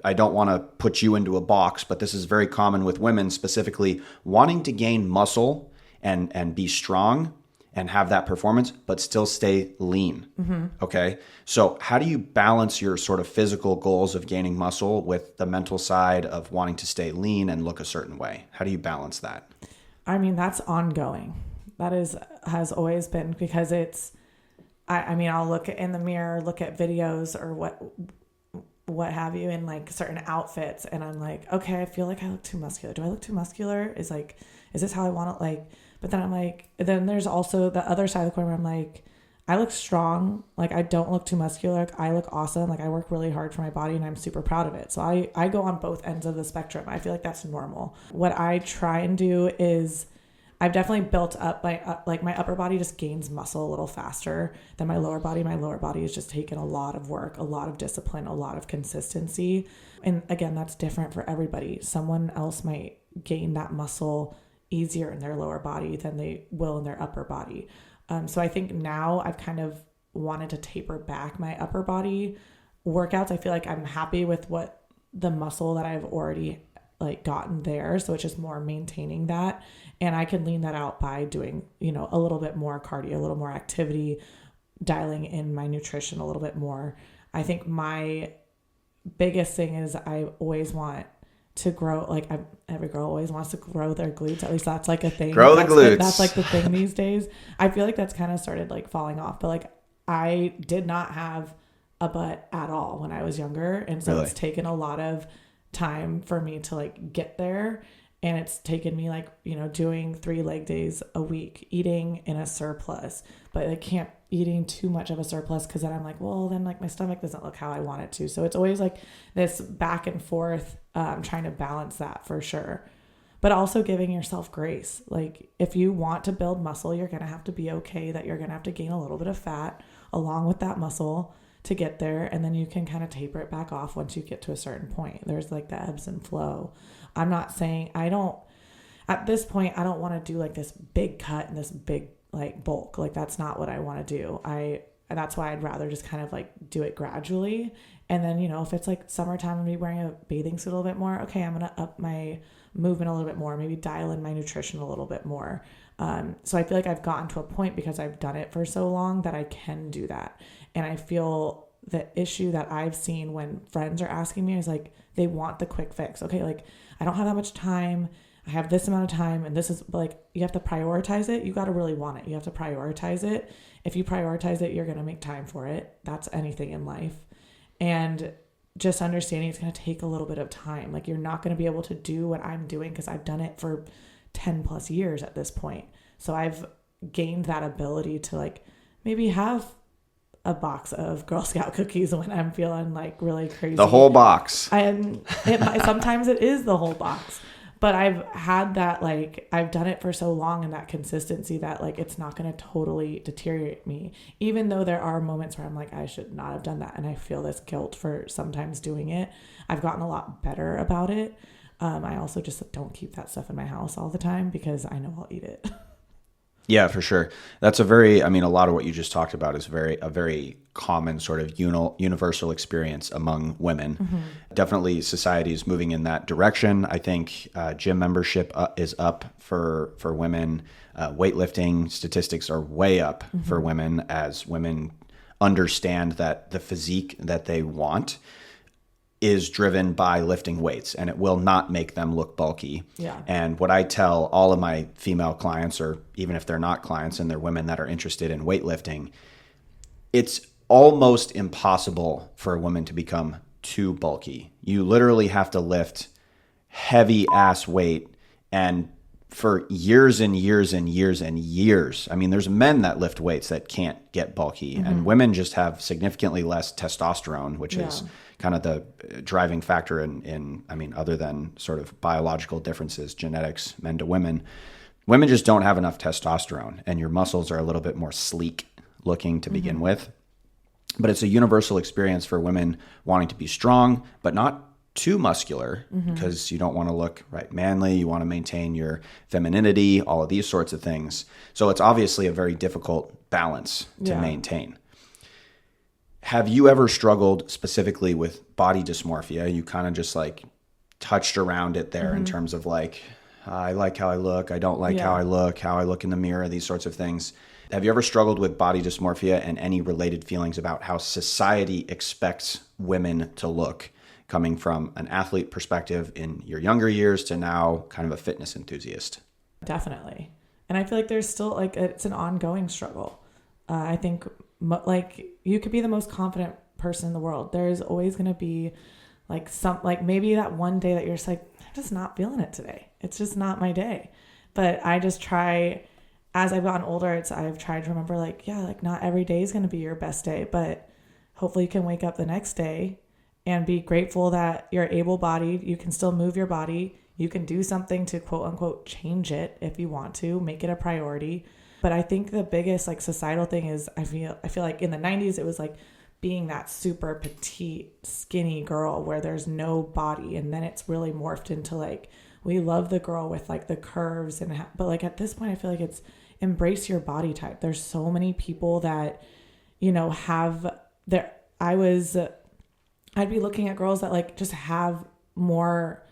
I don't want to put you into a box, but this is very common with women, specifically wanting to gain muscle and be strong and have that performance, but still stay lean. Okay. So how do you balance your sort of physical goals of gaining muscle with the mental side of wanting to stay lean and look a certain way? How do you balance that? I mean, that's ongoing. That has always been, because I'll look in the mirror, look at videos or what have you in like certain outfits. And I'm like, okay, I feel like I look too muscular. Do I look too muscular? Is this how I want it? Like, but then I'm like, then there's also the other side of the coin where I'm like, I look strong. Like, I don't look too muscular. Like, I look awesome. Like, I work really hard for my body and I'm super proud of it. So I go on both ends of the spectrum. I feel like that's normal. What I try and do is I've definitely built up my upper body just gains muscle a little faster than my lower body. My lower body has just taken a lot of work, a lot of discipline, a lot of consistency. And again, that's different for everybody. Someone else might gain that muscle easier in their lower body than they will in their upper body. So I think now I've kind of wanted to taper back my upper body workouts. I feel like I'm happy with what the muscle that I've already like gotten there. So it's just more maintaining that. And I can lean that out by doing, a little bit more cardio, a little more activity, dialing in my nutrition a little bit more. I think my biggest thing is I always want to grow, like every girl always wants to grow their glutes. At least that's like a thing. Grow the glutes. That's like the thing these days. I feel like that's kind of started like falling off, but like I did not have a butt at all when I was younger. And so It's taken a lot of time for me to like get there. And it's taken me like, doing 3 leg days a week, eating in a surplus, but I can't eating too much of a surplus because then I'm like, well, then like my stomach doesn't look how I want it to. So it's always like this back and forth, trying to balance that for sure. But also giving yourself grace. Like if you want to build muscle, you're going to have to be okay that you're going to have to gain a little bit of fat along with that muscle to get there. And then you can kind of taper it back off once you get to a certain point. There's like the ebbs and flow. I'm not saying at this point, I don't want to do like this big cut and this big like bulk. Like that's not what I want to do. That's why I'd rather just kind of like do it gradually. And then, if it's like summertime and me wearing a bathing suit a little bit more, okay, I'm going to up my movement a little bit more, maybe dial in my nutrition a little bit more. So I feel like I've gotten to a point because I've done it for so long that I can do that. And I feel the issue that I've seen when friends are asking me is like, they want the quick fix. Okay. Like I don't have that much time. I have this amount of time and this is like, you have to prioritize it. You got to really want it. You have to prioritize it. If you prioritize it, you're going to make time for it. That's anything in life. And just understanding it's going to take a little bit of time. Like you're not going to be able to do what I'm doing because I've done it for 10 plus years at this point. So I've gained that ability to like maybe have a box of Girl Scout cookies when I'm feeling like really crazy. The whole box. Sometimes it is the whole box. But I've had that, like, I've done it for so long and that consistency that, like, it's not going to totally deteriorate me. Even though there are moments where I'm like, I should not have done that. And I feel this guilt for sometimes doing it. I've gotten a lot better about it. I also just don't keep that stuff in my house all the time because I know I'll eat it. Yeah, for sure. That's a lot of what you just talked about is a very common sort of universal experience among women. Mm-hmm. Definitely society is moving in that direction. I think gym membership is up for women. Weightlifting statistics are way up for women as women understand that the physique that they want is driven by lifting weights, and it will not make them look bulky. Yeah. And what I tell all of my female clients, or even if they're not clients and they're women that are interested in weightlifting, it's almost impossible for a woman to become too bulky. You literally have to lift heavy ass weight, and for years and years and years and years. I mean, there's men that lift weights that can't get bulky, and women just have significantly less testosterone, which is kind of the driving factor in, I mean, other than sort of biological differences, genetics, men to women just don't have enough testosterone, and your muscles are a little bit more sleek looking to begin with. But it's a universal experience for women wanting to be strong, but not too muscular, because you don't want to look manly. You want to maintain your femininity, all of these sorts of things. So it's obviously a very difficult balance to maintain. Have you ever struggled specifically with body dysmorphia? You kind of just like touched around it there in terms of like, I like how I look, I don't like how I look in the mirror, these sorts of things. Have you ever struggled with body dysmorphia and any related feelings about how society expects women to look, coming from an athlete perspective in your younger years to now kind of a fitness enthusiast? Definitely. And I feel like there's still like, it's an ongoing struggle. I think like you could be the most confident person in the world. There's always going to be like maybe that one day that you're just like, I'm just not feeling it today. It's just not my day. But I just try, as I've gotten older, I've tried to remember like not every day is going to be your best day, but hopefully you can wake up the next day and be grateful that you're able-bodied. You can still move your body. You can do something to quote unquote change it if you want to, make it a priority. But I think the biggest like societal thing is I feel like in the 90s it was like being that super petite, skinny girl where there's no body, and then it's really morphed into like we love the girl with like the curves but like at this point I feel like it's embrace your body type. There's so many people that have their I'd be looking at girls that like just have more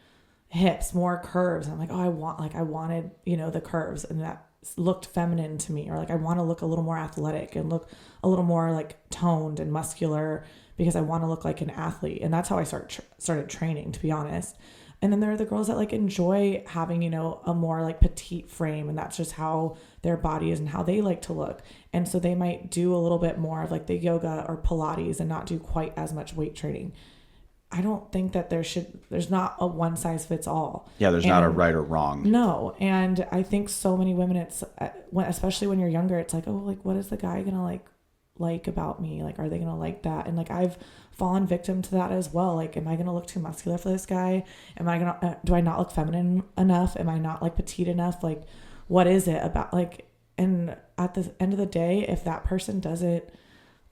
hips, more curves. I'm like, oh, I wanted, the curves, and that looked feminine to me. Or like, I want to look a little more athletic and look a little more like toned and muscular because I want to look like an athlete. And that's how I started training, to be honest. And then there are the girls that like enjoy having, a more like petite frame, and that's just how their body is and how they like to look. And so they might do a little bit more of like the yoga or Pilates and not do quite as much weight training. I don't think that there's not a one size fits all. Yeah, there's not a right or wrong. No. And I think so many women, especially when you're younger, it's like, oh, like what is the guy going to like about me? Like, are they going to like that? And like, I've fallen victim to that as well. Like, am I going to look too muscular for this guy? Do I not look feminine enough? Am I not like petite enough? Like, what is it about like, and at the end of the day, if that person doesn't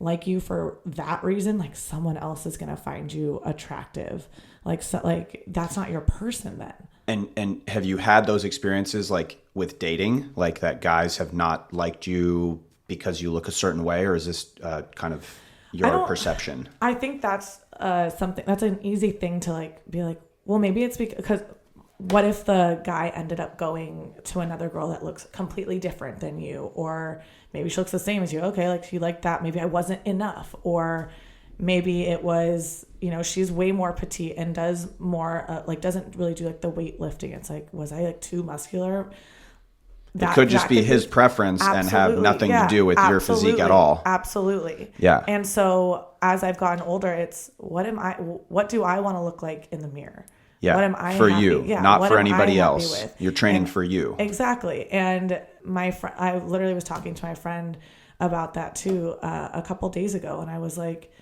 like you for that reason, like someone else is going to find you attractive. Like, so, like that's not your person then. And have you had those experiences like with dating, like that guys have not liked you because you look a certain way, or is this kind of your perception? I think that's something that's an easy thing to like be like, well, maybe it's because what if the guy ended up going to another girl that looks completely different than you, or maybe she looks the same as you. Okay, like she liked that. Maybe I wasn't enough, or maybe it was, she's way more petite and does more like doesn't really do like the weightlifting. It's like, was I like too muscular? It could just be his preference and have nothing to do with your physique at all. Absolutely. Yeah. And so as I've gotten older, it's what do I want to look like in the mirror? Yeah. What am I for happy? you, Yeah. not what for am anybody I happy else. with? You're training for you. Exactly. And my friend, I literally was talking to my friend about that too, a couple days ago. And I was like,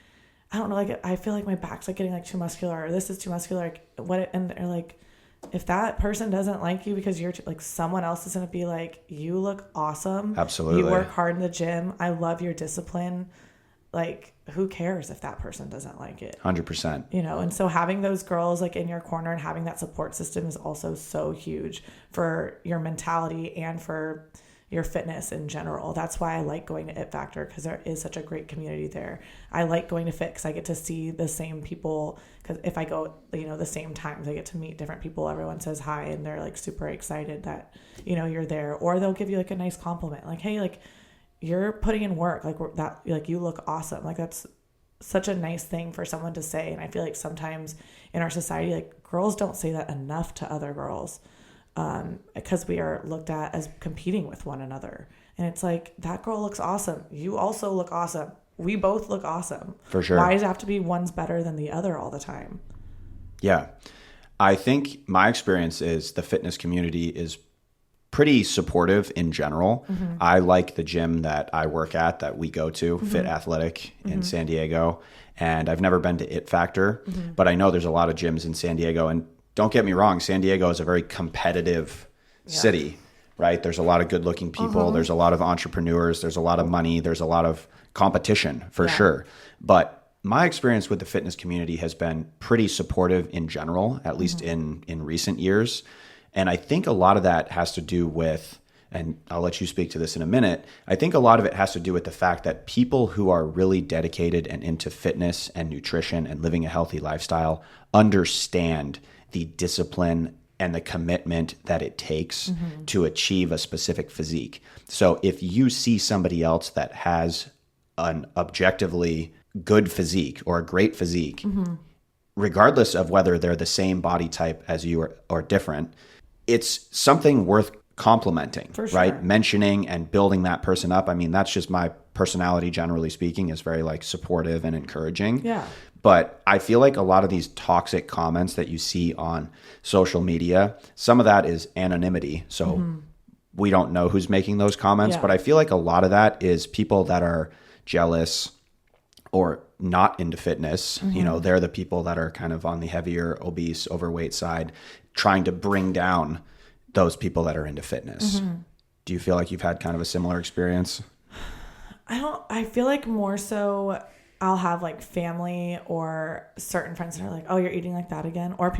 I don't know, like, I feel like my back's like getting like too muscular, or this is too muscular. Like, and they're like, if that person doesn't like you because you're like, someone else is going to be like, you look awesome. Absolutely. You work hard in the gym. I love your discipline. Like, who cares if that person doesn't like it? 100%. And so having those girls like in your corner and having that support system is also so huge for your mentality and for your fitness in general. That's why I like going to It Factor, because there is such a great community there. I like going to Fit because I get to see the same people, because if I go, the same times, I get to meet different people. Everyone says hi and they're like super excited that, you're there, or they'll give you like a nice compliment. Like, hey, like, you're putting in work. Like you look awesome. Like that's such a nice thing for someone to say. And I feel like sometimes in our society, like girls don't say that enough to other girls, because we are looked at as competing with one another. And it's like, that girl looks awesome. You also look awesome. We both look awesome. For sure. Why does it have to be one's better than the other all the time? Yeah. I think my experience is the fitness community is pretty supportive in general. Mm-hmm. I like the gym that I work at, that we go to, mm-hmm. Fit Athletic in San Diego. And I've never been to It Factor, but I know there's a lot of gyms in San Diego. And don't get me wrong, San Diego is a very competitive city, right? There's a lot of good looking people. There's a lot of entrepreneurs. There's a lot of money. There's a lot of competition for sure. But my experience with the fitness community has been pretty supportive in general, at least in recent years. And I think a lot of that has to do with, and I'll let you speak to this in a minute, I think a lot of it has to do with the fact that people who are really dedicated and into fitness and nutrition and living a healthy lifestyle understand the discipline and the commitment that it takes to achieve a specific physique. So if you see somebody else that has an objectively good physique or a great physique, regardless of whether they're the same body type as you or different, it's something worth complimenting, right? Mentioning and building that person up. I mean, that's just my personality, generally speaking, is very like supportive and encouraging. Yeah. But I feel like a lot of these toxic comments that you see on social media, some of that is anonymity. So we don't know who's making those comments, but I feel like a lot of that is people that are jealous or not into fitness. You know, they're the people that are kind of on the heavier, obese, overweight side, trying to bring down those people that are into fitness. Do you feel like you've had kind of a similar experience? I feel like more so I'll have like family or certain friends that are like, oh, you're eating like that again. Or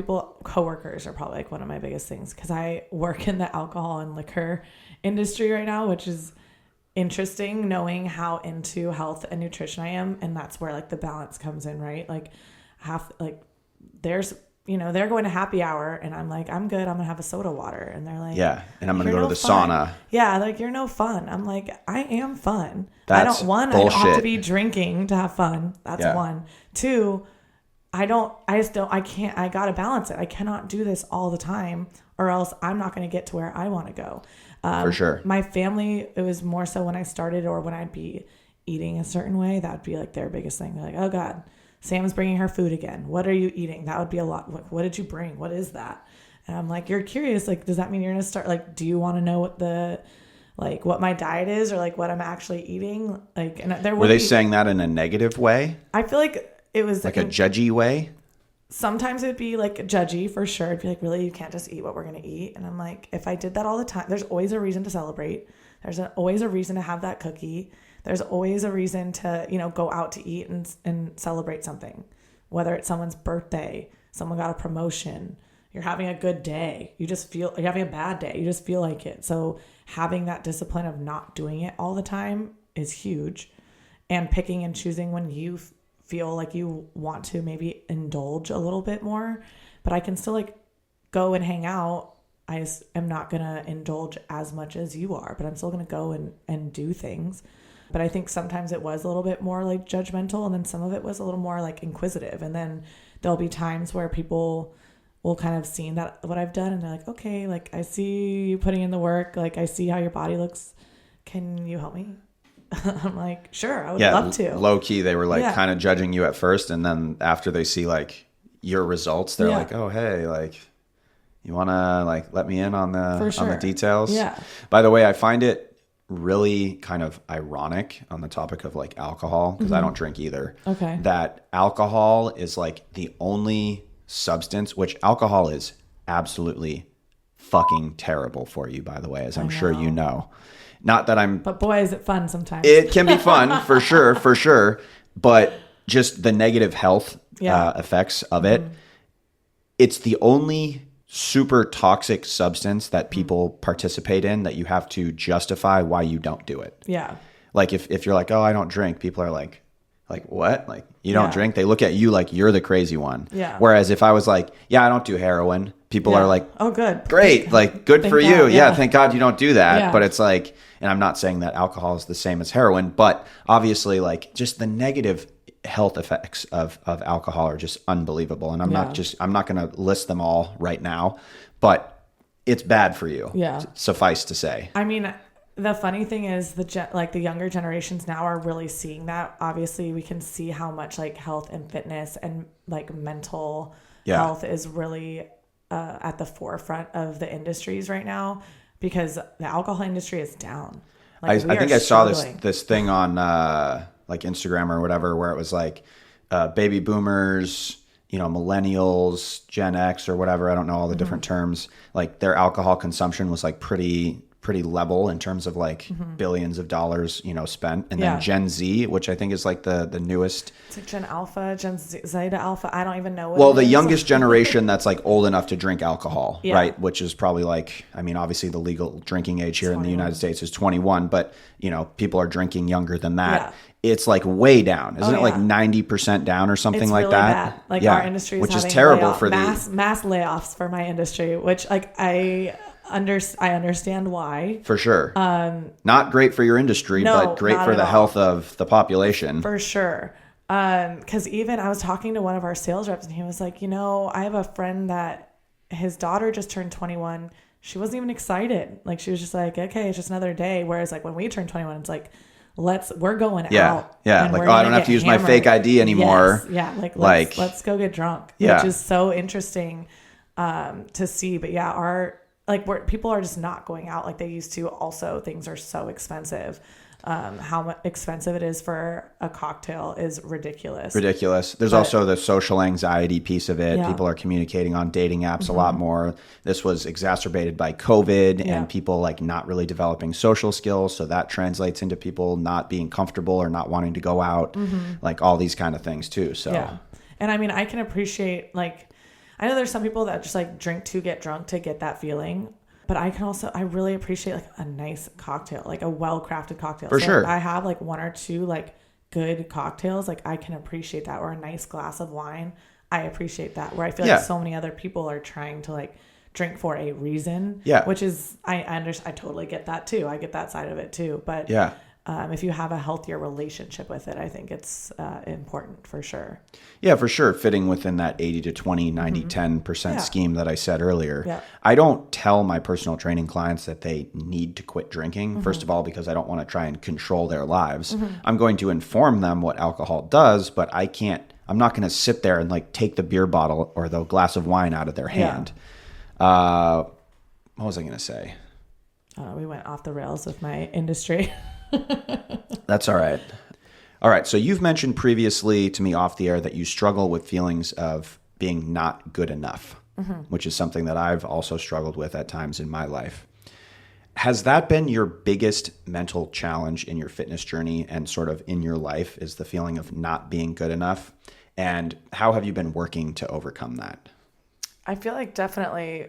coworkers are probably like one of my biggest things, because I work in the alcohol and liquor industry right now, which is interesting, knowing how into health and nutrition I am. And that's where like the balance comes in, right? Like there's, they're going to happy hour and I'm like, I'm good. I'm going to have a soda water. And they're like, yeah. And I'm going to go to the sauna. Yeah. Like, you're no fun. I'm like, I am fun. That's bullshit. I don't have to be drinking to have fun. That's one. Two, I got to balance it. I cannot do this all the time, or else I'm not going to get to where I want to go. For sure. My family, it was more so when I started, or when I'd be eating a certain way, that'd be like their biggest thing. They're like, oh God, Sam's bringing her food again. What are you eating? That would be a lot. Like, what did you bring? What is that? And I'm like, you're curious. Like, does that mean you're going to start? Like, do you want to know what my diet is, or like what I'm actually eating? Like, and were they saying that in a negative way? I feel like it was like a judgy way. Sometimes it'd be like judgy, for sure. It'd be like, really, you can't just eat what we're going to eat. And I'm like, if I did that all the time, there's always a reason to celebrate. There's always a reason to have that cookie. There's always a reason to, go out to eat and celebrate something, whether it's someone's birthday, someone got a promotion, you're having a good day. You're having a bad day. You just feel like it. So having that discipline of not doing it all the time is huge, and picking and choosing when you feel like you want to maybe indulge a little bit more, but I can still like go and hang out. I just am not going to indulge as much as you are, but I'm still going to go and do things. But I think sometimes it was a little bit more like judgmental, and then some of it was a little more like inquisitive. And then there'll be times where people will kind of see that what I've done, and they're like, okay, like I see you putting in the work. Like, I see how your body looks. Can you help me? I'm like, sure, I would love to. Low key, they were like kind of judging you at first. And then after they see like your results, they're like, oh, hey, like, you want to like let me in on the details? Yeah. By the way, I find it really kind of ironic on the topic of like alcohol, because I don't drink either. Okay. That alcohol is like the only substance, which alcohol is absolutely fucking terrible for you, by the way, as I'm sure you know. Not that But boy, is it fun sometimes. It can be fun for sure. But just the negative health effects of it. It's the only super toxic substance that people participate in that you have to justify why you don't do it. Yeah. Like if you're like, oh, I don't drink, people are like what? Like, you don't drink? They look at you like you're the crazy one. Yeah. Whereas if I was like, yeah, I don't do heroin, people are like, oh, good. Great. Like, good Thank for you. God, Yeah. Thank God you don't do that. Yeah. But it's like, and I'm not saying that alcohol is the same as heroin, but obviously like just the negative health effects of alcohol are just unbelievable. And I'm not going to list them all right now, but it's bad for you. Yeah. Suffice to say. I mean, the funny thing is the younger generations now are really seeing that. Obviously we can see how much like health and fitness and like mental health is really at the forefront of the industries right now, because the alcohol industry is down. Like, I think I saw this thing on like Instagram or whatever, where it was like baby boomers, millennials, Gen X or whatever. I don't know all the different terms. Like their alcohol consumption was like pretty level in terms of like billions of dollars, spent. And then Gen Z, which I think is like the newest. It's like Gen Alpha, Gen Zeta Alpha. I don't even know what Well, the youngest generation that's like old enough to drink alcohol, Yeah. right? Which is probably like, I mean, obviously the legal drinking age here in the United States is 21, but people are drinking younger than that. Yeah. It's like way down. Isn't it like yeah. 90% down or something It's like really that? bad. Like our industry is which is having terrible for mass layoffs for my industry, which like I understand why. For sure. Not great for your industry, but great for the health of the population. For sure. Because even I was talking to one of our sales reps and he was like, I have a friend that his daughter just turned 21. She wasn't even excited. Like she was just like, okay, it's just another day. Whereas like when we turned 21, it's like, we're going out. Yeah. Like, I don't have to use my fake ID anymore. Yes. Yeah. Let's go get drunk. Yeah. Which is so interesting to see. But yeah, people are just not going out like they used to. Also, things are so expensive. How expensive it is for a cocktail is ridiculous. There's also the social anxiety piece of it. Yeah. People are communicating on dating apps a lot more. This was exacerbated by COVID and people like not really developing social skills. So that translates into people not being comfortable or not wanting to go out, like all these kind of things too. So, yeah. And I mean, I can appreciate I know there's some people that just like drink to get drunk to get that feeling. But I really appreciate like a nice cocktail, like a well-crafted cocktail. For sure. If I have like one or two like good cocktails, like I can appreciate that, or a nice glass of wine. I appreciate that, where I feel like so many other people are trying to like drink for a reason. Yeah. Which is, I totally get that too. I get that side of it too. But if you have a healthier relationship with it, I think it's important for sure. Yeah, for sure. Fitting within that 80 to 20, 90, 10% scheme that I said earlier. Yeah. I don't tell my personal training clients that they need to quit drinking, first of all, because I don't want to try and control their lives. I'm going to inform them what alcohol does, but I'm not going to sit there and like take the beer bottle or the glass of wine out of their hand. What was I going to say? We went off the rails with my industry. That's all right. All right. So you've mentioned previously to me off the air that you struggle with feelings of being not good enough, which is something that I've also struggled with at times in my life. Has that been your biggest mental challenge in your fitness journey and sort of in your life, is the feeling of not being good enough? And how have you been working to overcome that? I feel like definitely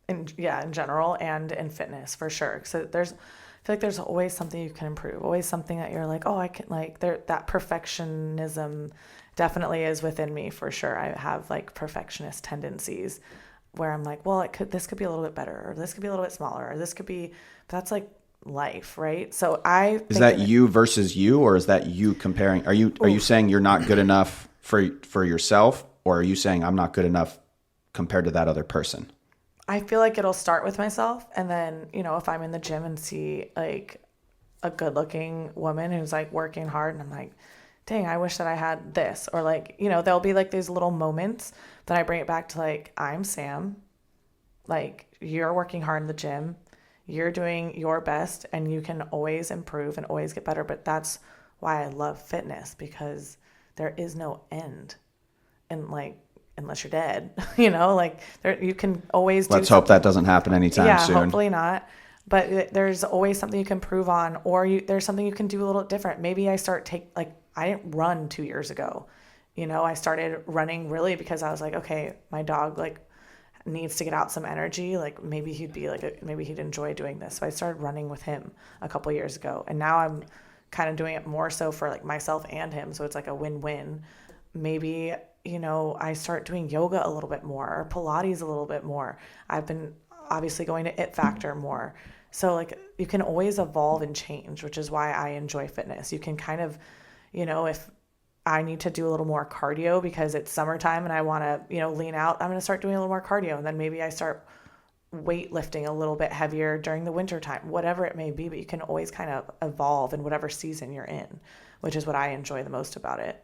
in general and in fitness for sure. So I feel like there's always something you can improve, always something that you're like, oh, I can that perfectionism definitely is within me for sure. I have like perfectionist tendencies where I'm like, well, this could be a little bit better, or this could be a little bit smaller, or this could be, but that's like life, right? So is that you versus you, or is that you comparing? Are you saying you're not good enough for yourself, or are you saying I'm not good enough compared to that other person? I feel like it'll start with myself, and then, if I'm in the gym and see like a good looking woman who's like working hard, and I'm like, dang, I wish that I had this, or like, there'll be like these little moments that I bring it back to like, I'm Sam, like you're working hard in the gym, you're doing your best, and you can always improve and always get better. But that's why I love fitness, because there is no end. And like, unless you're dead, you can always do. Let's hope that doesn't happen anytime soon. Yeah, hopefully not. But there's always something you can improve on, or there's something you can do a little different. Maybe I didn't run 2 years ago. I started running really because I was like, okay, my dog like needs to get out some energy. Like maybe maybe he'd enjoy doing this. So I started running with him a couple years ago, and now I'm kind of doing it more so for like myself and him. So it's like a win-win. Maybe I start doing yoga a little bit more or Pilates a little bit more. I've been obviously going to It Factor more. So like you can always evolve and change, which is why I enjoy fitness. You can kind of, if I need to do a little more cardio because it's summertime and I want to, lean out, I'm going to start doing a little more cardio. And then maybe I start weightlifting a little bit heavier during the winter time, whatever it may be, but you can always kind of evolve in whatever season you're in, which is what I enjoy the most about it.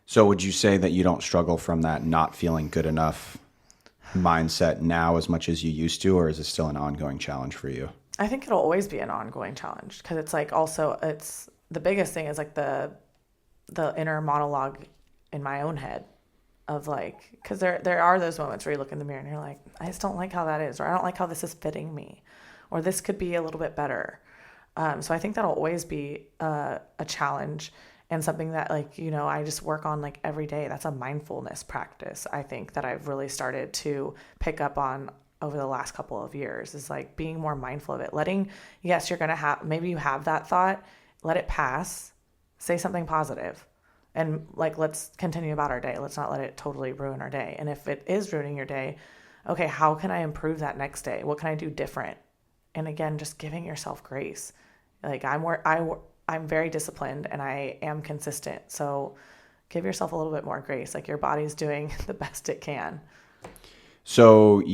So would you say that you don't struggle from that not feeling good enough mindset now as much as you used to, or is it still an ongoing challenge for you? I think it'll always be an ongoing challenge because it's like also it's the biggest thing is like the inner monologue in my own head of like, because there are those moments where you look in the mirror and you're like, I just don't like how that is, or I don't like how this is fitting me, or this could be a little bit better. So I think that'll always be a challenge and something that like, I just work on like every day. That's a mindfulness practice, I think, that I've really started to pick up on over the last couple of years, is like being more mindful of it. Yes, you're going to have, maybe you have that thought, let it pass, say something positive. And like, let's continue about our day. Let's not let it totally ruin our day. And if it is ruining your day, okay, how can I improve that next day? What can I do different? And again, just giving yourself grace. Like I'm very disciplined and I am consistent. So give yourself a little bit more grace. Like your body's doing the best it can. So do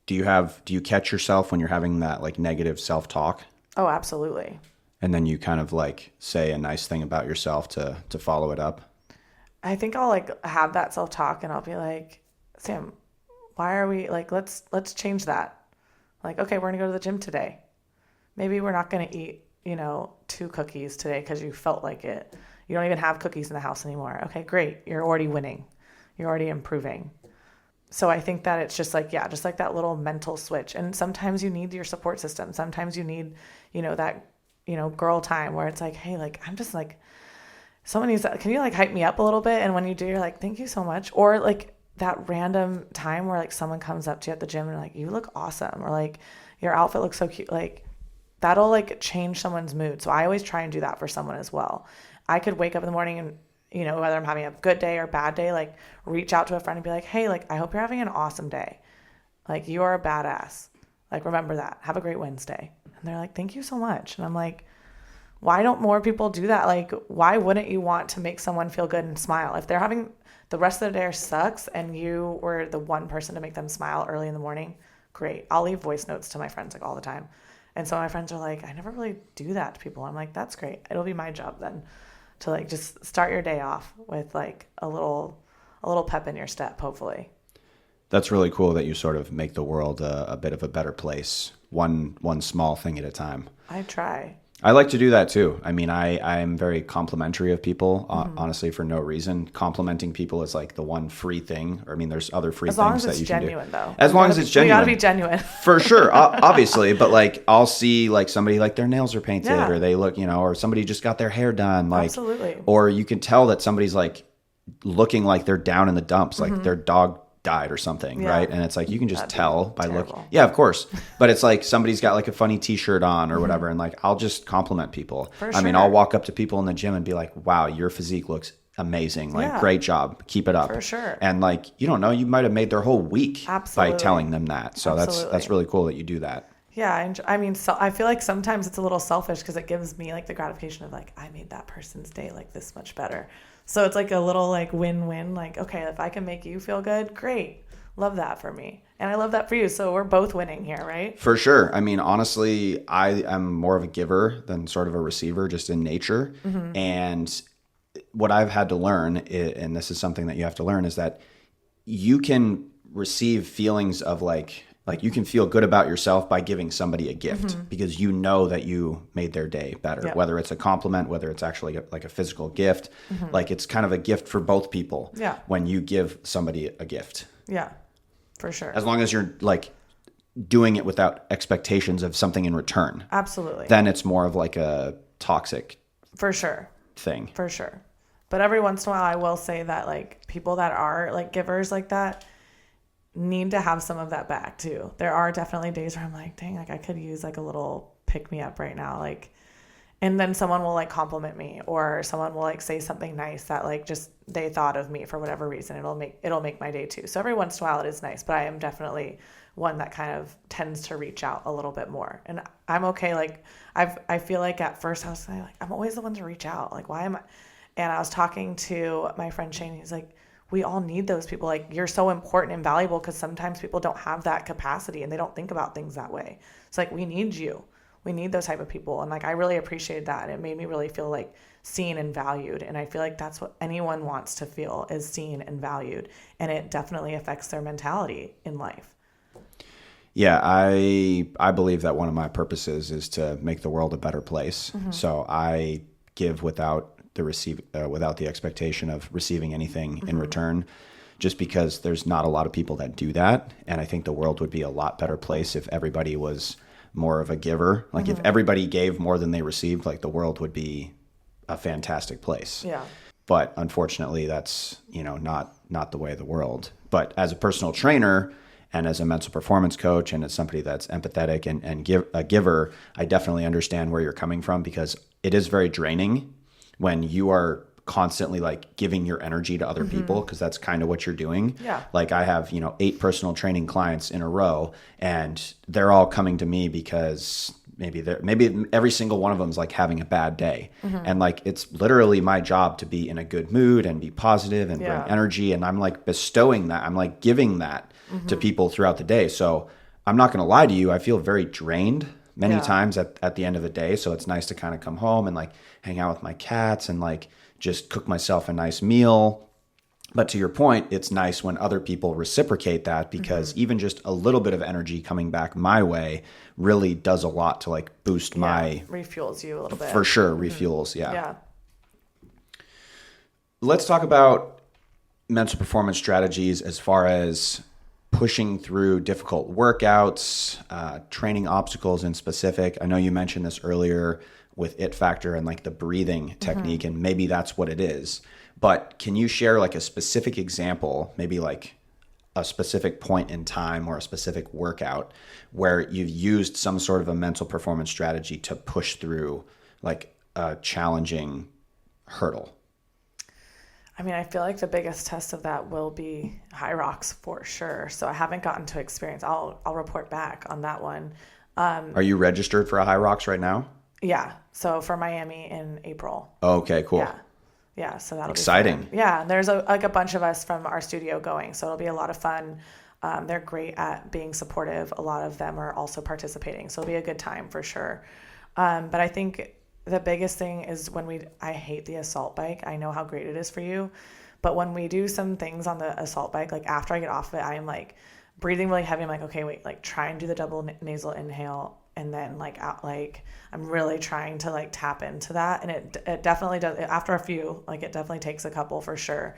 you catch yourself when you're having that like negative self-talk? Oh, absolutely. And then you kind of like say a nice thing about yourself to follow it up? I think I'll like have that self-talk and I'll be like, Sam, why are we like, let's change that. Like, okay, we're going to go to the gym today. Maybe we're not going to eat, 2 cookies today because you felt like it. You don't even have cookies in the house anymore. Okay, great. You're already winning. You're already improving. So I think that it's just like, just like that little mental switch. And sometimes you need your support system. Sometimes you need, that girl time where it's like, hey, like, I'm just like, someone needs that. Can you like hype me up a little bit? And when you do, you're like, thank you so much. Or like that random time where like someone comes up to you at the gym and like, you look awesome. Or like your outfit looks so cute. Like that'll like change someone's mood. So I always try and do that for someone as well. I could wake up in the morning and, whether I'm having a good day or bad day, like reach out to a friend and be like, hey, like, I hope you're having an awesome day. Like you are a badass. Like, remember that. Have a great Wednesday. And they're like, thank you so much. And I'm like, why don't more people do that? Like, why wouldn't you want to make someone feel good and smile? If they're having the rest of the day sucks and you were the one person to make them smile early in the morning, great. I'll leave voice notes to my friends like all the time. And so my friends are like, I never really do that to people. I'm like, that's great. It'll be my job then to like just start your day off with like a little pep in your step, hopefully. That's really cool that you sort of make the world a bit of a better place, one small thing at a time. I try. I like to do that too. I mean, I'm very complimentary of people, honestly, for no reason. Complimenting people is like the one free thing. Or, I mean, there's other free things that you can do. As long as it's genuine, though. As long as it's genuine. You gotta be genuine. For sure, obviously. But like, I'll see like somebody like their nails are painted, or they look, or somebody just got their hair done. Like, absolutely. Or you can tell that somebody's like looking like they're down in the dumps, like their dog died or something, right? And it's like you can just tell by looking. Yeah, of course. But it's like somebody's got like a funny t-shirt on or whatever, and like I'll just compliment people. For sure. I mean, I'll walk up to people in the gym and be like, wow, your physique looks amazing. Like, great job. Keep it up. For sure. And like, you don't know, you might have made their whole week Absolutely. by telling them that. So that's really cool that you do that. Yeah, I mean, so I feel like sometimes it's a little selfish because it gives me like the gratification of like, I made that person's day like this much better. So it's like a little like win-win, like, okay, if I can make you feel good, great. Love that for me. And I love that for you. So we're both winning here, right? For sure. I mean, honestly, I am more of a giver than sort of a receiver just in nature. And what I've had to learn, and this is something that you have to learn, is that you can receive feelings of like you can feel good about yourself by giving somebody a gift because you know that you made their day better, whether it's a compliment, whether it's actually like a physical gift, like it's kind of a gift for both people when you give somebody a gift. Yeah, for sure. As long as you're like doing it without expectations of something in return. Absolutely. Then it's more of like a toxic for sure thing. For sure. But every once in a while I will say that like people that are like givers like that need to have some of that back too. There are definitely days where I'm like, dang, like I could use like a little pick me up right now. Like, And then someone will like compliment me, or someone will like say something nice that like just they thought of me for whatever reason. It'll make my day too. So every once in a while it is nice, but I am definitely one that kind of tends to reach out a little bit more. And I'm okay. Like I feel like at first I was like, I'm always the one to reach out. Like, why am I? And I was talking to my friend Shane. He's like, we all need those people. Like, you're so important and valuable, because sometimes people don't have that capacity and they don't think about things that way. It's like, we need you. We need those type of people. And like, I really appreciated that. And it made me really feel like seen and valued. And I feel like that's what anyone wants to feel, is seen and valued. And it definitely affects their mentality in life. Yeah, I believe that one of my purposes is to make the world a better place. Mm-hmm. So I give without the expectation of receiving anything mm-hmm. in return, just because there's not a lot of people that do that. And I think the world would be a lot better place if everybody was more of a giver. Like mm-hmm. if everybody gave more than they received, like the world would be a fantastic place. Yeah. But unfortunately, that's, not the way of the world. But as a personal trainer and as a mental performance coach and as somebody that's empathetic and a giver, I definitely understand where you're coming from, because it is very draining when you are constantly like giving your energy to other mm-hmm. people, because that's kind of what you're doing. Yeah. Like I have, 8 personal training clients in a row, and they're all coming to me because maybe every single one of them is like having a bad day. Mm-hmm. And like, it's literally my job to be in a good mood and be positive and bring energy. And I'm like bestowing that. I'm like giving that mm-hmm. to people throughout the day. So I'm not going to lie to you. I feel very drained many times at the end of the day. So it's nice to kind of come home and like hang out with my cats and like just cook myself a nice meal. But to your point, it's nice when other people reciprocate that, because mm-hmm. even just a little bit of energy coming back my way really does a lot to like boost my... refuels you a little bit. For sure, refuels, mm-hmm. yeah. Let's talk about mental performance strategies as far as pushing through difficult workouts, training obstacles in specific. I know you mentioned this earlier with It Factor and like the breathing technique, mm-hmm. and maybe that's what it is. But can you share like a specific example, maybe like a specific point in time or a specific workout where you've used some sort of a mental performance strategy to push through like a challenging hurdle? I mean, I feel like the biggest test of that will be Hyrox for sure. So I haven't gotten to experience. I'll report back on that one. Are you registered for a Hyrox right now? Yeah. So for Miami in April. Okay, cool. Yeah. So that'll exciting. be fun. Yeah. And there's a bunch of us from our studio going. So it'll be a lot of fun. They're great at being supportive. A lot of them are also participating. So it'll be a good time for sure. But I think the biggest thing is I hate the assault bike. I know how great it is for you. But when we do some things on the assault bike, like after I get off of it, I am like breathing really heavy. I'm like, okay, wait, like try and do the double nasal inhale. And then like out, like I'm really trying to like tap into that. And it definitely does. After a few, like it definitely takes a couple for sure.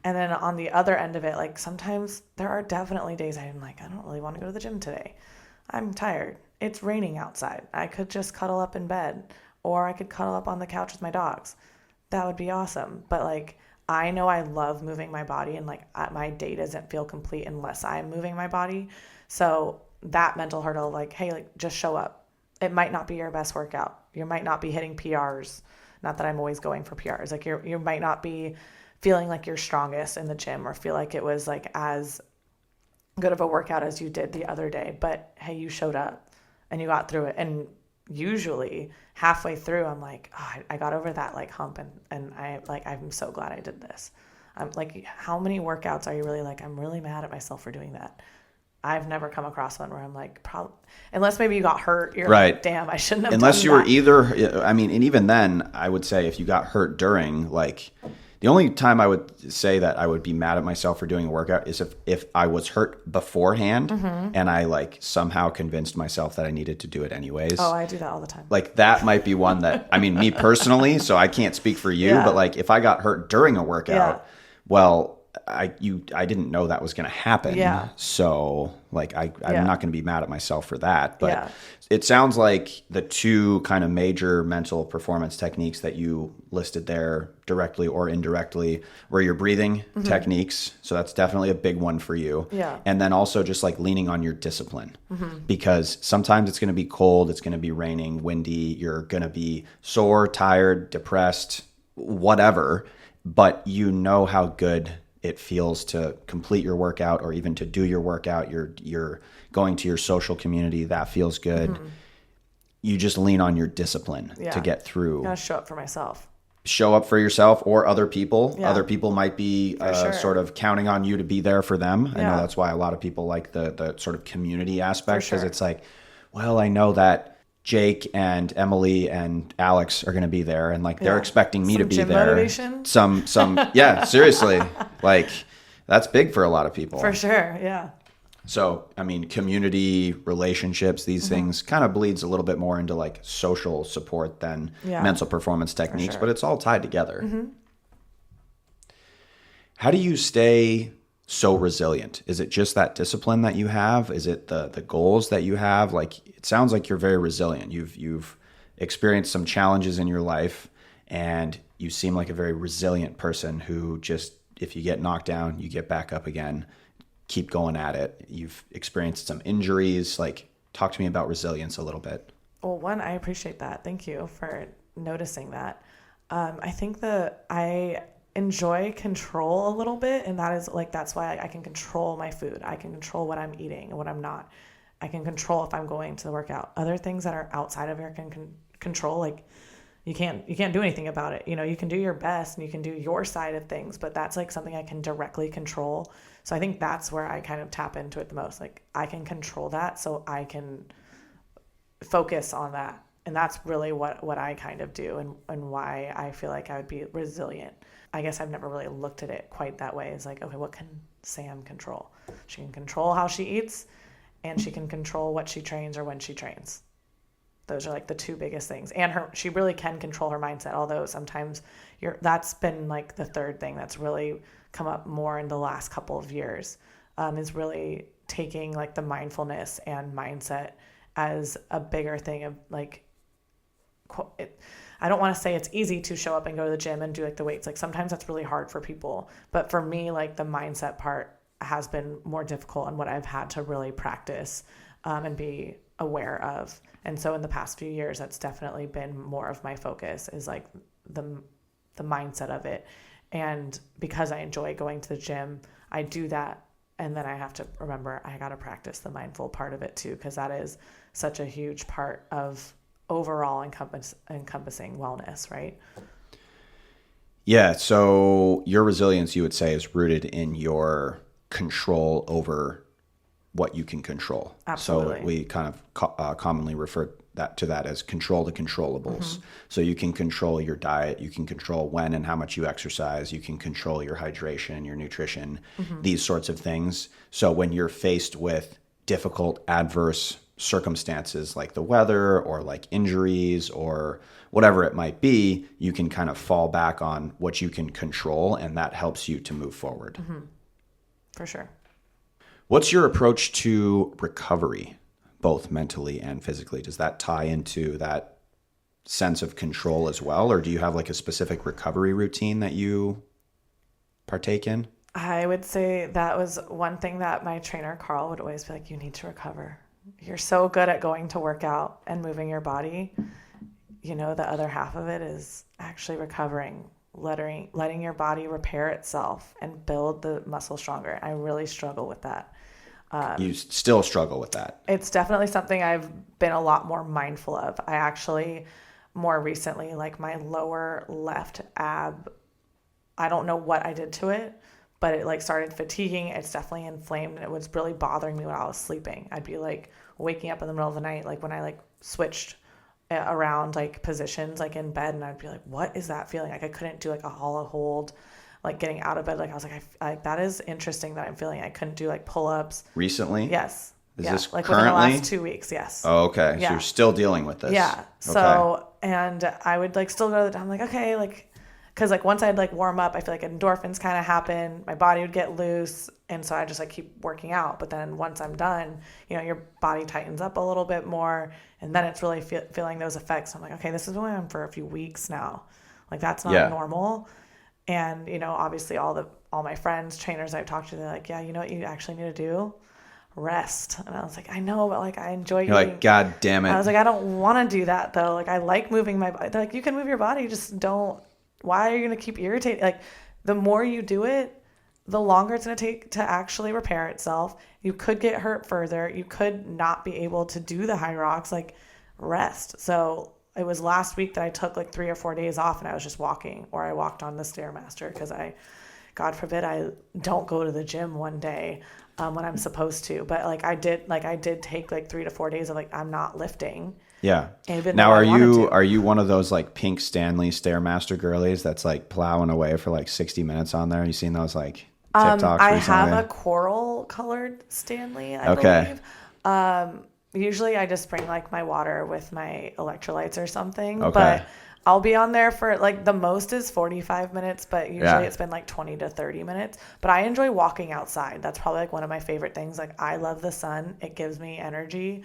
And then on the other end of it, like sometimes there are definitely days I'm like, I don't really want to go to the gym today. I'm tired. It's raining outside. I could just cuddle up in bed, or I could cuddle up on the couch with my dogs. That would be awesome. But like, I know I love moving my body, and like my day doesn't feel complete unless I'm moving my body. So that mental hurdle, like, hey, like just show up. It might not be your best workout. You might not be hitting PRs. Not that I'm always going for PRs. Like you might not be feeling like you're strongest in the gym, or feel like it was like as good of a workout as you did the other day. But hey, you showed up and you got through it. And usually halfway through, I'm like, oh, I got over that like hump, and I'm so glad I did this. I'm like, how many workouts are you really like, I'm really mad at myself for doing that? I've never come across one where I'm like, unless maybe you got hurt, you're right. Like, damn, I shouldn't have unless done you that. Were either, I mean, and even then, I would say if you got hurt during, like, the only time I would say that I would be mad at myself for doing a workout is if I was hurt beforehand mm-hmm. and I like somehow convinced myself that I needed to do it anyways. Oh, I do that all the time. Like that might be one that, I mean, me personally, so I can't speak for you, but like if I got hurt during a workout, well, I didn't know that was going to happen. Yeah. So Like I'm Yeah. not going to be mad at myself for that. But Yeah. it sounds like the two kind of major mental performance techniques that you listed there, directly or indirectly, were your breathing techniques. So that's definitely a big one for you. Yeah. And then also just like leaning on your discipline, because sometimes it's going to be cold, it's going to be raining, windy, you're going to be sore, tired, depressed, whatever, but you know how good it feels to complete your workout or even to do your workout. You're going to your social community, that feels good. You just lean on your discipline to get through. Gotta show up for myself. Show up for yourself or other people. Yeah. Other people might be sure. sort of counting on you to be there for them. I know Yeah. that's why a lot of people like the sort of community aspect, because sure. it's like, well, I know that Jake and Emily and Alex are going to be there, and like they're expecting me Some to be gym there. motivation? Some yeah, seriously. Like that's big for a lot of people. For sure, yeah. So, I mean, community, relationships, these things kind of bleeds a little bit more into like social support than mental performance techniques, sure. but it's all tied together. How do you stay so resilient? Is it just that discipline that you have? Is it the goals that you have? Like, it sounds like you're very resilient. You've experienced some challenges in your life, and you seem like a very resilient person who just, if you get knocked down, you get back up again, keep going at it. You've experienced some injuries. Like, talk to me about resilience a little bit. Well, one, I appreciate that. Thank you for noticing that. I think that I enjoy control a little bit, and that is like, that's why I can control my food. I can control what I'm eating and what I'm not. I can control if I'm going to the workout. Other things that are outside of your control, like you can't do anything about it. You know, you can do your best and you can do your side of things, but that's like something I can directly control. So I think that's where I kind of tap into it the most. Like I can control that, so I can focus on that. And that's really what I kind of do, and why I feel like I would be resilient. I guess I've never really looked at it quite that way. It's like, okay, what can Sam control? She can control how she eats, and she can control what she trains or when she trains. Those are like the two biggest things. And she really can control her mindset, although sometimes that's been like the third thing that's really come up more in the last couple of years, is really taking like the mindfulness and mindset as a bigger thing of like, I don't want to say it's easy to show up and go to the gym and do like the weights. Like sometimes that's really hard for people, but for me, like the mindset part has been more difficult and what I've had to really practice and be aware of. And so in the past few years, that's definitely been more of my focus, is like the mindset of it. And because I enjoy going to the gym, I do that. And then I have to remember I got to practice the mindful part of it too, because that is such a huge part of overall encompassing wellness, right? Yeah. So your resilience, you would say, is rooted in your control over what you can control. Absolutely. So we kind of commonly refer to that as control the controllables. So you can control your diet, you can control when and how much you exercise, you can control your hydration, your nutrition, these sorts of things. So when you're faced with difficult, adverse circumstances like the weather or like injuries or whatever it might be, you can kind of fall back on what you can control, and that helps you to move forward. For sure. What's your approach to recovery, both mentally and physically? Does that tie into that sense of control as well? Or do you have like a specific recovery routine that you partake in? I would say that was one thing that my trainer, Carl, would always be like, you need to recover. You're so good at going to work out and moving your body. You know, the other half of it is actually recovering, letting your body repair itself and build the muscle stronger. I really struggle with that. You still struggle with that? It's definitely something I've been a lot more mindful of. I actually, more recently, like my lower left ab, I don't know what I did to it, but it like started fatiguing. It's definitely inflamed, and it was really bothering me when I was sleeping. I'd be like waking up in the middle of the night, like when I like switched around like positions like in bed, and I'd be like, what is that feeling? Like I couldn't do like a hollow hold, like getting out of bed. Like I was like, I that is interesting that I'm feeling. I couldn't do like pull-ups. Recently? Yes. Is this like currently? within the last 2 weeks? Yes. Oh, okay. Yeah. So you're still dealing with this? Yeah. So, and I would like still go to the, I'm like, okay, like, Because like once I'd like warm up, I feel like endorphins kind of happen. My body would get loose. And so I just like keep working out. But then once I'm done, you know, your body tightens up a little bit more. And then it's really feeling those effects. I'm like, okay, this is going on for a few weeks now. Like that's not normal. And, you know, obviously all my friends, trainers I've talked to, they're like, yeah, you know what you actually need to do? Rest. And I was like, I know, but like I enjoy You're eating. like, God damn it. I was like, I don't want to do that though. Like I like moving my body. They're like, you can move your body, just don't. Why are you going to keep irritating? Like the more you do it, the longer it's going to take to actually repair itself. You could get hurt further. You could not be able to do the Hyrox, like rest. So it was last week that I took like 3 or 4 days off and I was just walking, or I walked on the Stairmaster because God forbid, I don't go to the gym one day when I'm supposed to. But I did take like 3 to 4 days of like, I'm not lifting. Yeah. Even now, though are you one of those like pink Stanley Stairmaster girlies that's like plowing away for like 60 minutes on there? You seen those like TikToks I recently? have a coral colored Stanley, I believe. Usually I just bring like my water with my electrolytes or something. Okay. But I'll be on there for like the most is 45 minutes, but usually it's been like 20 to 30 minutes. But I enjoy walking outside. That's probably like one of my favorite things. Like I love the sun. It gives me energy.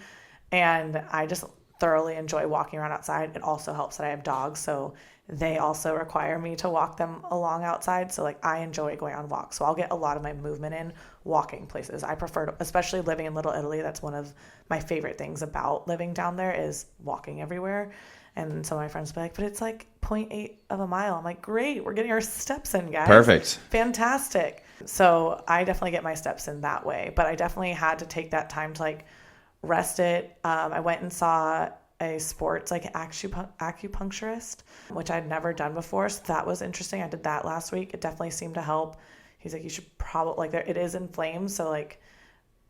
And I just thoroughly enjoy walking around outside. It also helps that I have dogs, so they also require me to walk them along outside. So like I enjoy going on walks. So I'll get a lot of my movement in walking places. I prefer to, especially living in Little Italy. That's one of my favorite things about living down there is walking everywhere. And some of my friends will be like, but it's like 0.8 of a mile. I'm like, great. We're getting our steps in, guys. Perfect. Fantastic. So I definitely get my steps in that way, but I definitely had to take that time to like rest it. I went and saw a sports like acupuncturist, which I'd never done before. So that was interesting. I did that last week. It definitely seemed to help. He's like, you should probably it is inflamed. So like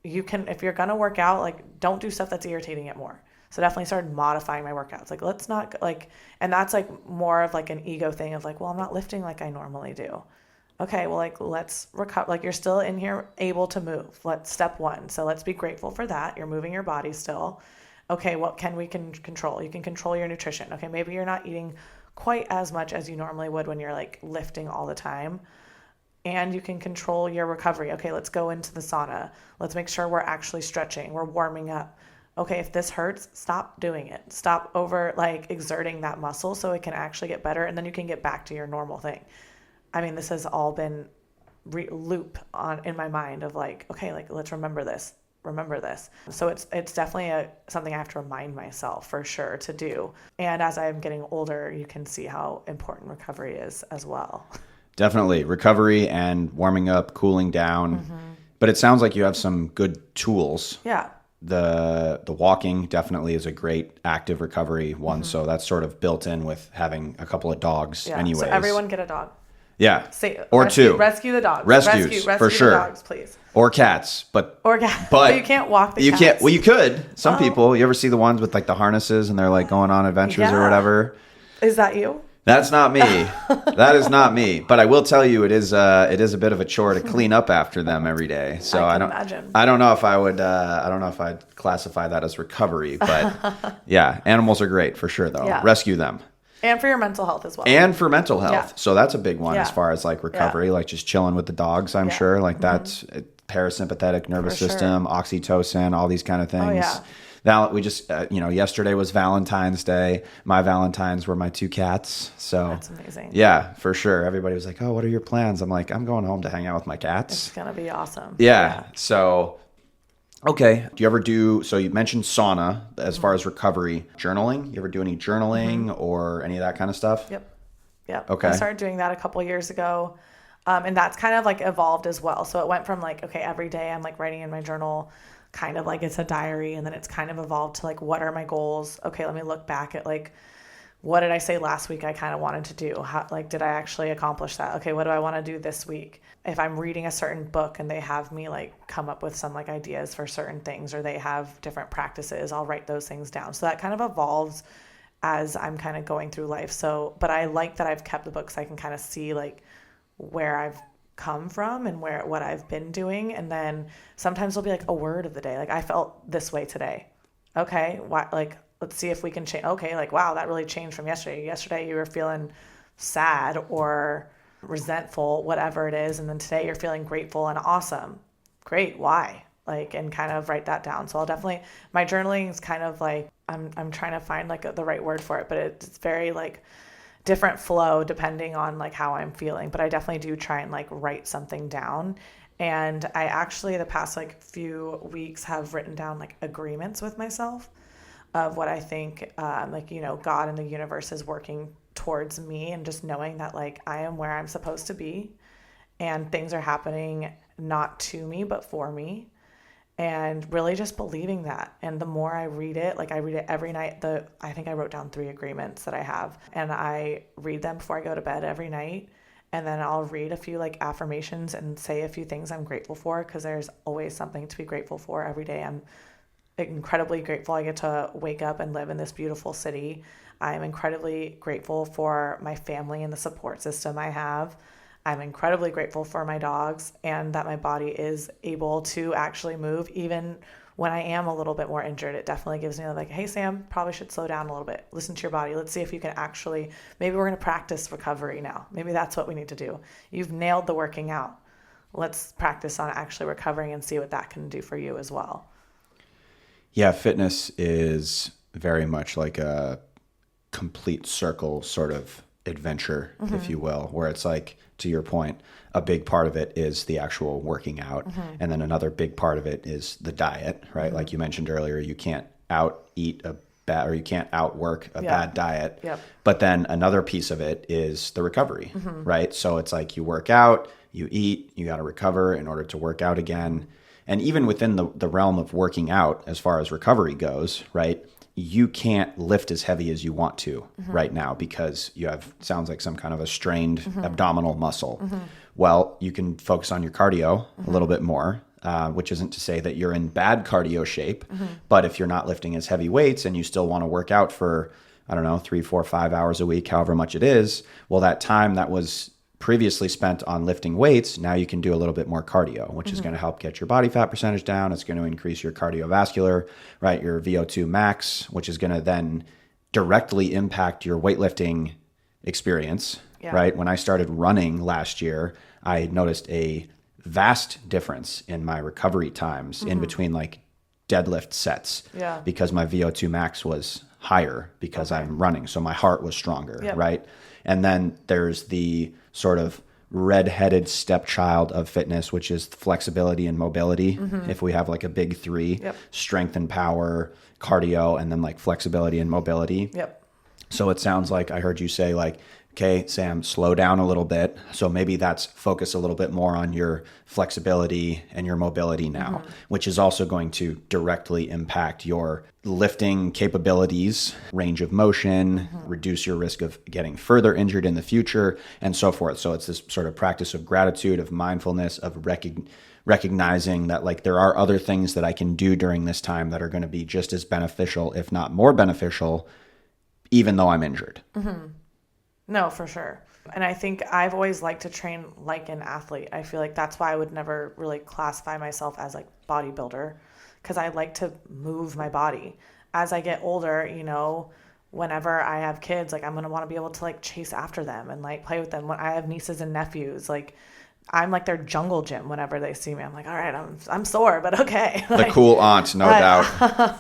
you can, if you're going to work out, like don't do stuff that's irritating it more. So definitely started modifying my workouts. Like, let's not like, and that's like more of like an ego thing of like, well, I'm not lifting like I normally do. Okay, well, like, let's recover. Like, you're still in here able to move. Step one. So let's be grateful for that. You're moving your body still. Okay, what can we control? You can control your nutrition. Okay, maybe you're not eating quite as much as you normally would when you're like lifting all the time. And you can control your recovery. Okay, let's go into the sauna. Let's make sure we're actually stretching. We're warming up. Okay, if this hurts, stop doing it. Stop over like exerting that muscle so it can actually get better. And then you can get back to your normal thing. I mean, this has all been loop on in my mind of like, okay, like let's remember this. So it's definitely something I have to remind myself for sure to do. And as I'm getting older, you can see how important recovery is as well. Definitely recovery and warming up, cooling down. Mm-hmm. But it sounds like you have some good tools. Yeah. The walking definitely is a great active recovery one. Mm-hmm. So that's sort of built in with having a couple of dogs anyways. So everyone get a dog. Yeah. Or two. Rescue the dogs. Rescue for sure. The dogs, please. Or cats, but you can't walk the cats. You can't. Well, you could. Some people. You ever see the ones with like the harnesses and they're like going on adventures or whatever? Is that you? That's not me. That is not me. But I will tell you, it is a bit of a chore to clean up after them every day. So I don't imagine. I don't know if I would. I don't know if I'd classify that as recovery. But yeah, animals are great for sure, though. Yeah. Rescue them. And for your mental health as well. And for mental health. Yeah. So that's a big one as far as like recovery, like just chilling with the dogs, I'm sure. Like that's parasympathetic nervous system, oxytocin, all these kind of things. Oh, yeah. We just, yesterday was Valentine's Day. My Valentines were my 2 cats. So that's amazing. Yeah, for sure. Everybody was like, oh, what are your plans? I'm like, I'm going home to hang out with my cats. It's going to be awesome. Yeah. So... Okay. Do you ever so you mentioned sauna as far as recovery, journaling? You ever do any journaling or any of that kind of stuff? Yep. Okay. I started doing that a couple years ago. And that's kind of like evolved as well. So it went from like, okay, every day I'm like writing in my journal, kind of like it's a diary. And then it's kind of evolved to like, what are my goals? Okay, let me look back at like, what did I say last week I kind of wanted to do? How, like, did I actually accomplish that? Okay, what do I want to do this week? If I'm reading a certain book and they have me like come up with some like ideas for certain things or they have different practices, I'll write those things down. So that kind of evolves as I'm kind of going through life. So, but I like that I've kept the books. I can kind of see like where I've come from and what I've been doing. And then sometimes it'll be like a word of the day. Like I felt this way today. Okay. Why, like, let's see if we can change. Okay. Like, wow, that really changed from yesterday. Yesterday you were feeling sad or resentful, whatever it is. And then today you're feeling grateful and awesome. Great. Why? Like, and kind of write that down. So I'll definitely, my journaling is kind of like, I'm trying to find like the right word for it, but it's very like different flow depending on like how I'm feeling. But I definitely do try and like write something down. And I actually, the past like few weeks, have written down like agreements with myself of what I think, like, you know, God and the universe is working towards me, and just knowing that like I am where I'm supposed to be and things are happening not to me, but for me. And really just believing that. And the more I read it, like I read it every night. I think I wrote down 3 agreements that I have, and I read them before I go to bed every night. And then I'll read a few like affirmations and say a few things I'm grateful for, because there's always something to be grateful for every day. I'm incredibly grateful I get to wake up and live in this beautiful city. I'm incredibly grateful for my family and the support system I have. I'm incredibly grateful for my dogs, and that my body is able to actually move even when I am a little bit more injured. It definitely gives me like, hey, Sam, probably should slow down a little bit. Listen to your body. Let's see if you can actually, maybe we're going to practice recovery now. Maybe that's what we need to do. You've nailed the working out. Let's practice on actually recovering and see what that can do for you as well. Yeah, fitness is very much like a complete circle sort of adventure, if you will, where it's like, to your point, a big part of it is the actual working out. And then another big part of it is the diet, right? Like you mentioned earlier, you can't out-eat a bad, or you can't outwork a bad diet. Yep. But then another piece of it is the recovery, right? So it's like you work out, you eat, you got to recover in order to work out again. And even within the realm of working out, as far as recovery goes, right, you can't lift as heavy as you want to right now because you have, sounds like some kind of a strained abdominal muscle. Well, you can focus on your cardio a little bit more, which isn't to say that you're in bad cardio shape, but if you're not lifting as heavy weights and you still want to work out for, I don't know, 3, 4, 5 hours a week, however much it is, well, that time that was previously spent on lifting weights, now you can do a little bit more cardio, which is going to help get your body fat percentage down. It's going to increase your cardiovascular, right? Your VO2 max, which is going to then directly impact your weightlifting experience, right? When I started running last year, I noticed a vast difference in my recovery times in between like deadlift sets because my VO2 max was higher because I'm running. So my heart was stronger, right? And then there's the sort of red-headed stepchild of fitness, which is flexibility and mobility. If we have like a big 3, strength and power, cardio, and then like flexibility and mobility. So it sounds like I heard you say like, okay, Sam, slow down a little bit. So maybe that's focus a little bit more on your flexibility and your mobility now, which is also going to directly impact your lifting capabilities, range of motion, reduce your risk of getting further injured in the future, and so forth. So it's this sort of practice of gratitude, of mindfulness, of recognizing that like there are other things that I can do during this time that are going to be just as beneficial, if not more beneficial, even though I'm injured. No, for sure. And I think I've always liked to train like an athlete. I feel like that's why I would never really classify myself as like bodybuilder, because I like to move my body. As I get older, you know, whenever I have kids, like I'm going to want to be able to like chase after them and like play with them. When I have nieces and nephews, like I'm like their jungle gym whenever they see me. I'm like, all right, I'm sore, but okay. The cool aunt, no doubt.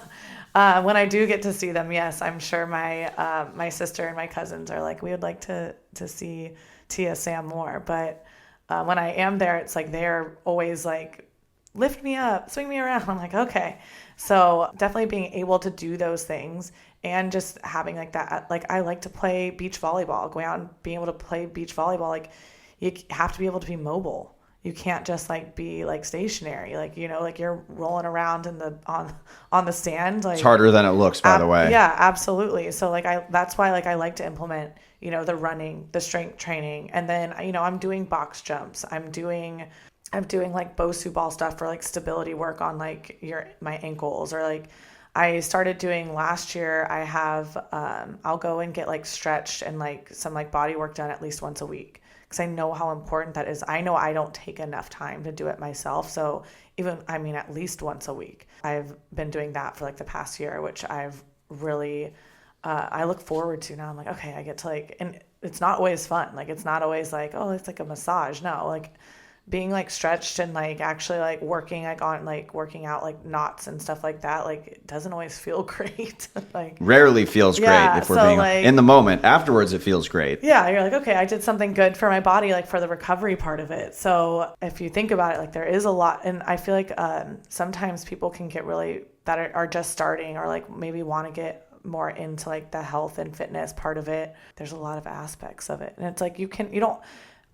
When I do get to see them, yes, I'm sure my sister and my cousins are like, we would like to see Tia Sam more. But when I am there, it's like they're always like, lift me up, swing me around. I'm like, okay. So definitely being able to do those things and just having like that, like I like to play beach volleyball, going out and being able to play beach volleyball. Like you have to be able to be mobile. You can't just like be like stationary, like, you know, like you're rolling around in the on the sand. Like, it's harder than it looks, by the way. Yeah, absolutely. So like that's why like I like to implement, you know, the running, the strength training, and then, you know, I'm doing box jumps. I'm doing like Bosu ball stuff for like stability work on like my ankles, or like I started doing last year. I have I'll go and get like stretched and like some like body work done at least once a week. Because I know how important that is. I know I don't take enough time to do it myself. So at least once a week. I've been doing that for like the past year, which I've really, I look forward to now. I'm like, okay, I get to like, and it's not always fun. Like, it's not always like, oh, it's like a massage. No, like being like stretched and like actually like working like on like working out like knots and stuff like that, like it doesn't always feel great. Like rarely feels great if we're so being like, in the moment. Afterwards, it feels great. Yeah, you're like, okay, I did something good for my body, like for the recovery part of it. So if you think about it, like there is a lot, and I feel like sometimes people can get really that are just starting or like maybe want to get more into like the health and fitness part of it. There's a lot of aspects of it, and it's like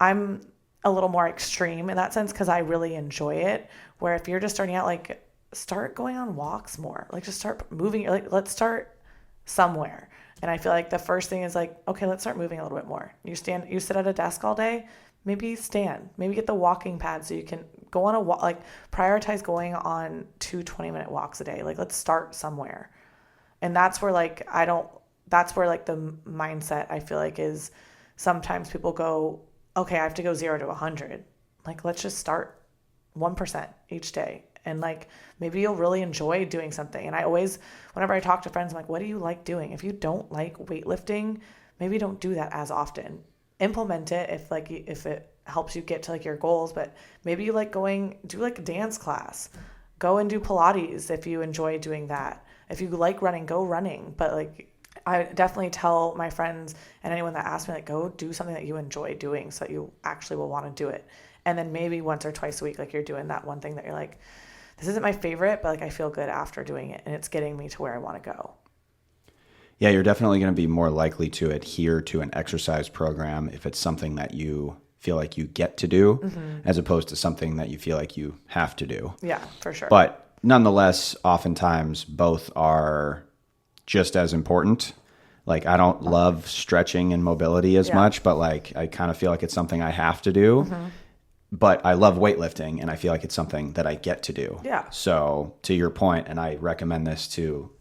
I'm a little more extreme in that sense because I really enjoy it. Where if you're just starting out, like start going on walks more, like just start moving, like let's start somewhere. And I feel like the first thing is like, okay, let's start moving a little bit more. You sit at a desk all day, maybe stand, maybe get the walking pad so you can go on a walk, like prioritize going on 2 20-minute walks a day. Like let's start somewhere. And that's where that's where like the mindset I feel like is sometimes people go, okay, I have to go 0 to 100. Like, let's just start 1% each day. And like, maybe you'll really enjoy doing something. And I always, whenever I talk to friends, I'm like, what do you like doing? If you don't like weightlifting, maybe don't do that as often. Implement it if it helps you get to like your goals, but maybe you like do like a dance class, go and do Pilates if you enjoy doing that. If you like running, go running. But like, I definitely tell my friends and anyone that asks me, like, go do something that you enjoy doing so that you actually will want to do it. And then maybe once or twice a week, like you're doing that one thing that you're like, this isn't my favorite, but like I feel good after doing it and it's getting me to where I want to go. Yeah, you're definitely going to be more likely to adhere to an exercise program if it's something that you feel like you get to do, as opposed to something that you feel like you have to do. Yeah, for sure. But nonetheless, oftentimes both are just as important. Like I don't love stretching and mobility as much, but like I kind of feel like it's something I have to do. But I love weightlifting and I feel like it's something that I get to do. Yeah. So to your point, and I recommend this to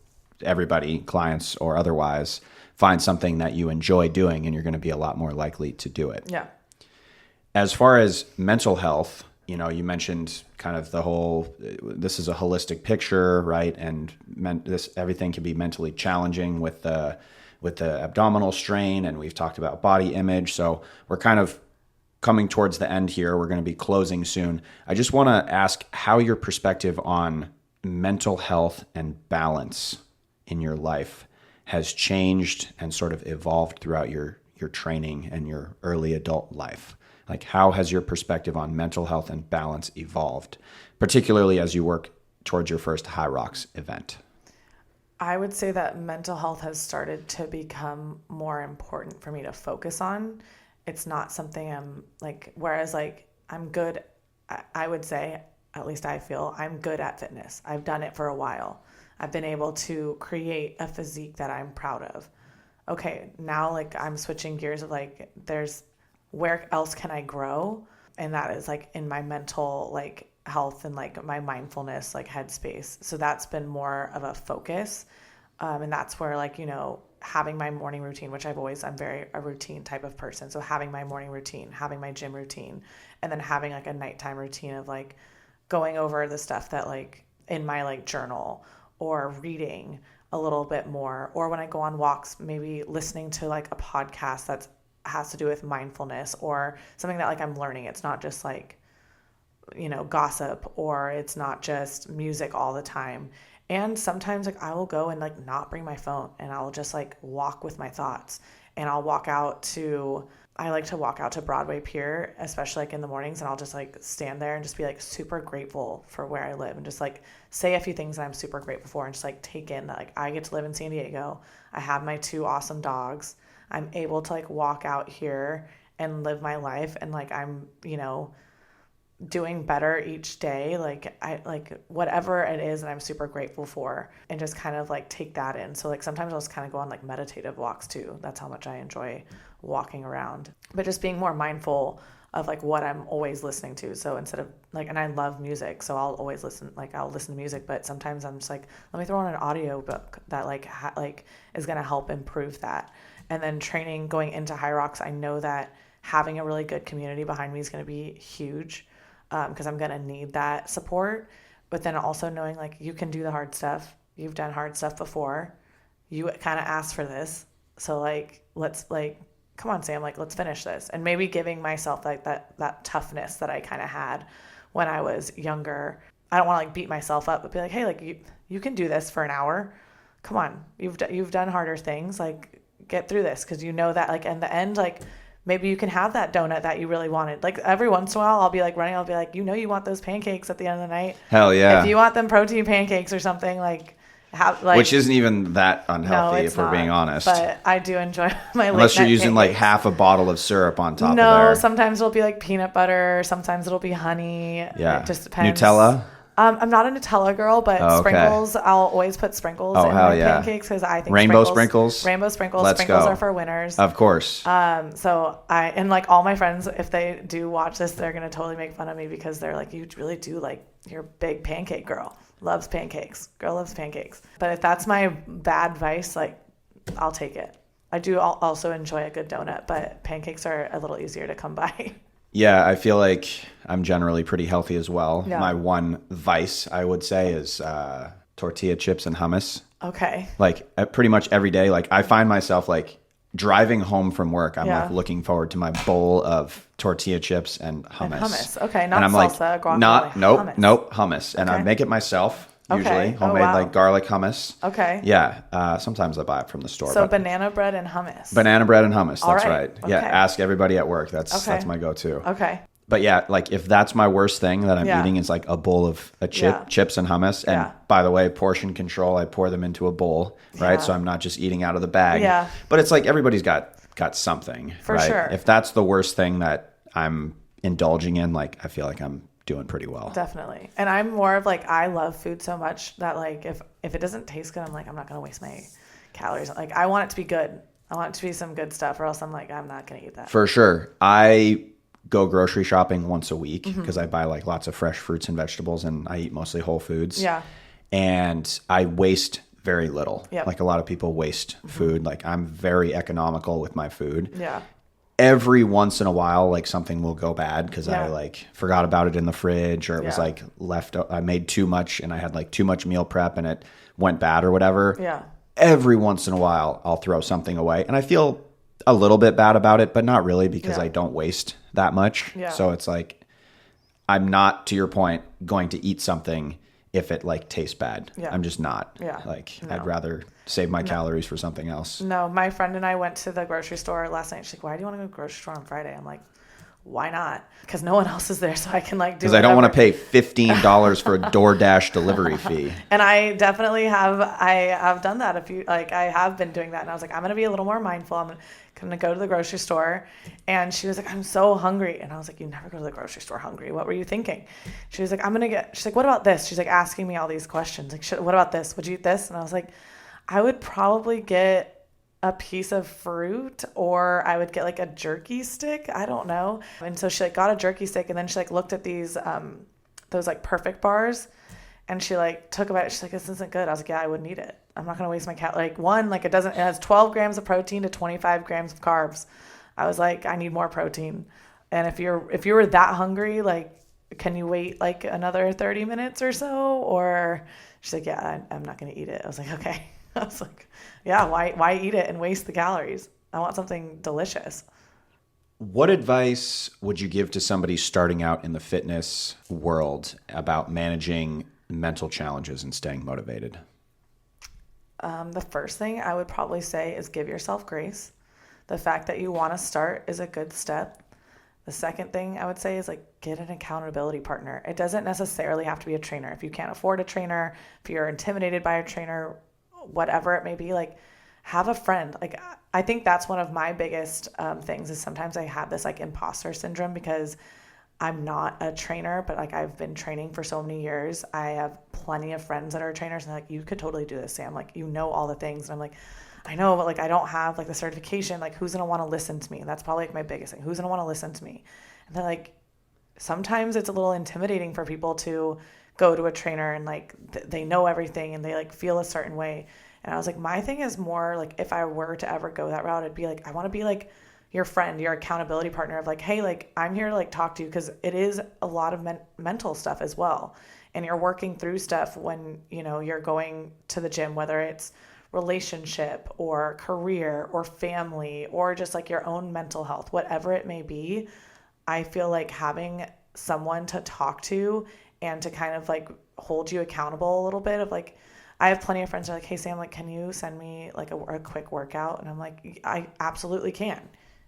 everybody, clients or otherwise, find something that you enjoy doing and you're going to be a lot more likely to do it. Yeah. As far as mental health, you know, you mentioned kind of the whole, this is a holistic picture, right? And everything can be mentally challenging with the abdominal strain, and we've talked about body image. So we're kind of coming towards the end here. We're going to be closing soon. I just want to ask how your perspective on mental health and balance in your life has changed and sort of evolved throughout your training and your early adult life. Like, how has your perspective on mental health and balance evolved, particularly as you work towards your first Hyrox event? I would say that mental health has started to become more important for me to focus on. It's not something I'm like, whereas like I'm good, I would say, at least I feel, I'm good at fitness. I've done it for a while. I've been able to create a physique that I'm proud of. Okay, now like I'm switching gears of like, where else can I grow? And that is like in my mental like health and like my mindfulness like headspace. So that's been more of a focus. And that's where like, you know, having my morning routine, which I'm very a routine type of person. So having my morning routine, having my gym routine, and then having like a nighttime routine of like going over the stuff that like in my like journal or reading a little bit more, or when I go on walks, maybe listening to like a podcast that has to do with mindfulness or something that like I'm learning. It's not just like, you know, gossip, or it's not just music all the time. And sometimes like I will go and like not bring my phone and I'll just like walk with my thoughts, and I'll I like to walk out to Broadway Pier, especially like in the mornings, and I'll just like stand there and just be like super grateful for where I live and just like say a few things that I'm super grateful for and just like take in that like I get to live in San Diego. I have my 2 awesome dogs. I'm able to like walk out here and live my life, and like I'm, you know, doing better each day. Like I like whatever it is that I'm super grateful for, and just kind of like take that in. So like sometimes I'll just kind of go on like meditative walks too. That's how much I enjoy walking around, but just being more mindful of like what I'm always listening to. So instead of like, and I love music, so I'll always listen to music, but sometimes I'm just like, let me throw on an audio book that like is going to help improve that. And then training, going into Hyrox, I know that having a really good community behind me is going to be huge, because I'm going to need that support. But then also knowing like you can do the hard stuff. You've done hard stuff before. You kind of asked for this. So like, let's like come on, Sam, like, let's finish this. And maybe giving myself like that toughness that I kind of had when I was younger. I don't want to like beat myself up, but be like, hey, like you can do this for an hour. Come on. You've done harder things. Like, get through this. Cause you know that like in the end, like maybe you can have that donut that you really wanted. Like every once in a while I'll be like running. I'll be like, you want those pancakes at the end of the night. Hell yeah. If you want them protein pancakes or something, like, which isn't even that unhealthy, if we're being honest. But I do enjoy my unless you're using pancakes. like half a bottle of syrup on top of there. there. No, sometimes it'll be like peanut butter. Sometimes it'll be honey. Yeah, it just depends. Nutella. I'm not a Nutella girl, but sprinkles. I'll always put sprinkles in my pancakes because I think rainbow sprinkles. Let's sprinkles are for winners. Of course. So and like all my friends, if they do watch this, they're gonna totally make fun of me because they're like, you really do like, you're a big pancake girl. Loves pancakes. Girl loves pancakes. But if that's my bad advice, like, I'll take it. I do also enjoy a good donut, but pancakes are a little easier to come by. Yeah, I feel like I'm generally pretty healthy as well. Yeah. My one vice, I would say, is tortilla chips and hummus. Okay. Like pretty much every day. Like I find myself like driving home from work, I'm like looking forward to my bowl of tortilla chips and hummus. And hummus. Okay, not and I'm salsa, like, guacamole. Nope, hummus. And I make it myself. Usually homemade like garlic hummus. Okay. Yeah. Sometimes I buy it from the store. So banana bread and hummus. Banana bread and hummus. That's right. Okay. Yeah. Ask everybody at work. That's my go-to. Okay. But yeah, like if that's my worst thing that I'm eating is like a bowl of chips and hummus. And by the way, portion control, I pour them into a bowl, right? Yeah. So I'm not just eating out of the bag. Yeah. But it's like everybody's got something. For right? sure. If that's the worst thing that I'm indulging in, like I feel like I'm doing pretty well. Definitely. And I'm more of like, I love food so much that like if it doesn't taste good, I'm like, I'm not going to waste my calories. Like I want it to be good. I want it to be some good stuff or else I'm like, I'm not going to eat that. For sure. I go grocery shopping once a week because I buy like lots of fresh fruits and vegetables and I eat mostly whole foods. Yeah. And I waste very little. Yep. Like a lot of people waste food. Like I'm very economical with my food. Yeah. Every once in a while, like something will go bad because I like forgot about it in the fridge or it was like I made too much and I had like too much meal prep and it went bad or whatever. Yeah. Every once in a while, I'll throw something away and I feel a little bit bad about it, but not really because I don't waste that much. Yeah. So it's like, I'm not, to your point, going to eat something if it like tastes bad. Yeah. I'm just not. Yeah. Like No. I'd rather save my calories for something else. No, my friend and I went to the grocery store last night. She's like, why do you want to go to the grocery store on Friday? I'm like, why not? Because no one else is there, so I can like do because I don't want to pay $15 for a DoorDash delivery fee. And I definitely have done that. I have been doing that. And I was like, I'm going to be a little more mindful. I'm going to go to the grocery store. And she was like, I'm so hungry. And I was like, you never go to the grocery store hungry. What were you thinking? She was like, she's like, what about this? She's like asking me all these questions. Like, what about this? Would you eat this? And I was like, I would probably get a piece of fruit or I would get like a jerky stick. I don't know. And so she like got a jerky stick and then she like looked at these, those like perfect bars and she like took a bite. She's like, this isn't good. I was like, yeah, I wouldn't eat it. I'm not going to waste my it has 12 grams of protein to 25 grams of carbs. I was like, I need more protein. And if you were that hungry, like, can you wait like another 30 minutes or so? Or she's like, yeah, I'm not going to eat it. I was like, okay. I was like, yeah, why eat it and waste the calories? I want something delicious. What advice would you give to somebody starting out in the fitness world about managing mental challenges and staying motivated? The first thing I would probably say is give yourself grace. The fact that you want to start is a good step. The second thing I would say is like get an accountability partner. It doesn't necessarily have to be a trainer. If you can't afford a trainer, if you're intimidated by a trainer, whatever it may be, like have a friend. Like I think that's one of my biggest things is sometimes I have this like imposter syndrome because I'm not a trainer, but like I've been training for so many years. I have plenty of friends that are trainers and they're like, you could totally do this, Sam. Like, you know all the things. And I'm like, I know, but like I don't have like the certification. Like who's going to want to listen to me? And that's probably like my biggest thing. Who's going to want to listen to me? And they're like, sometimes it's a little intimidating for people to go to a trainer and like they know everything and they like feel a certain way. And I was like, my thing is more like if I were to ever go that route, I'd be like, I want to be like your friend, your accountability partner of like, hey, like I'm here to like talk to you because it is a lot of mental stuff as well. And you're working through stuff when, you know, you're going to the gym, whether it's relationship or career or family or just like your own mental health, whatever it may be, I feel like having someone to talk to and to kind of like hold you accountable a little bit of like, I have plenty of friends that are like, hey Sam, like, can you send me like a quick workout? And I'm like, I absolutely can.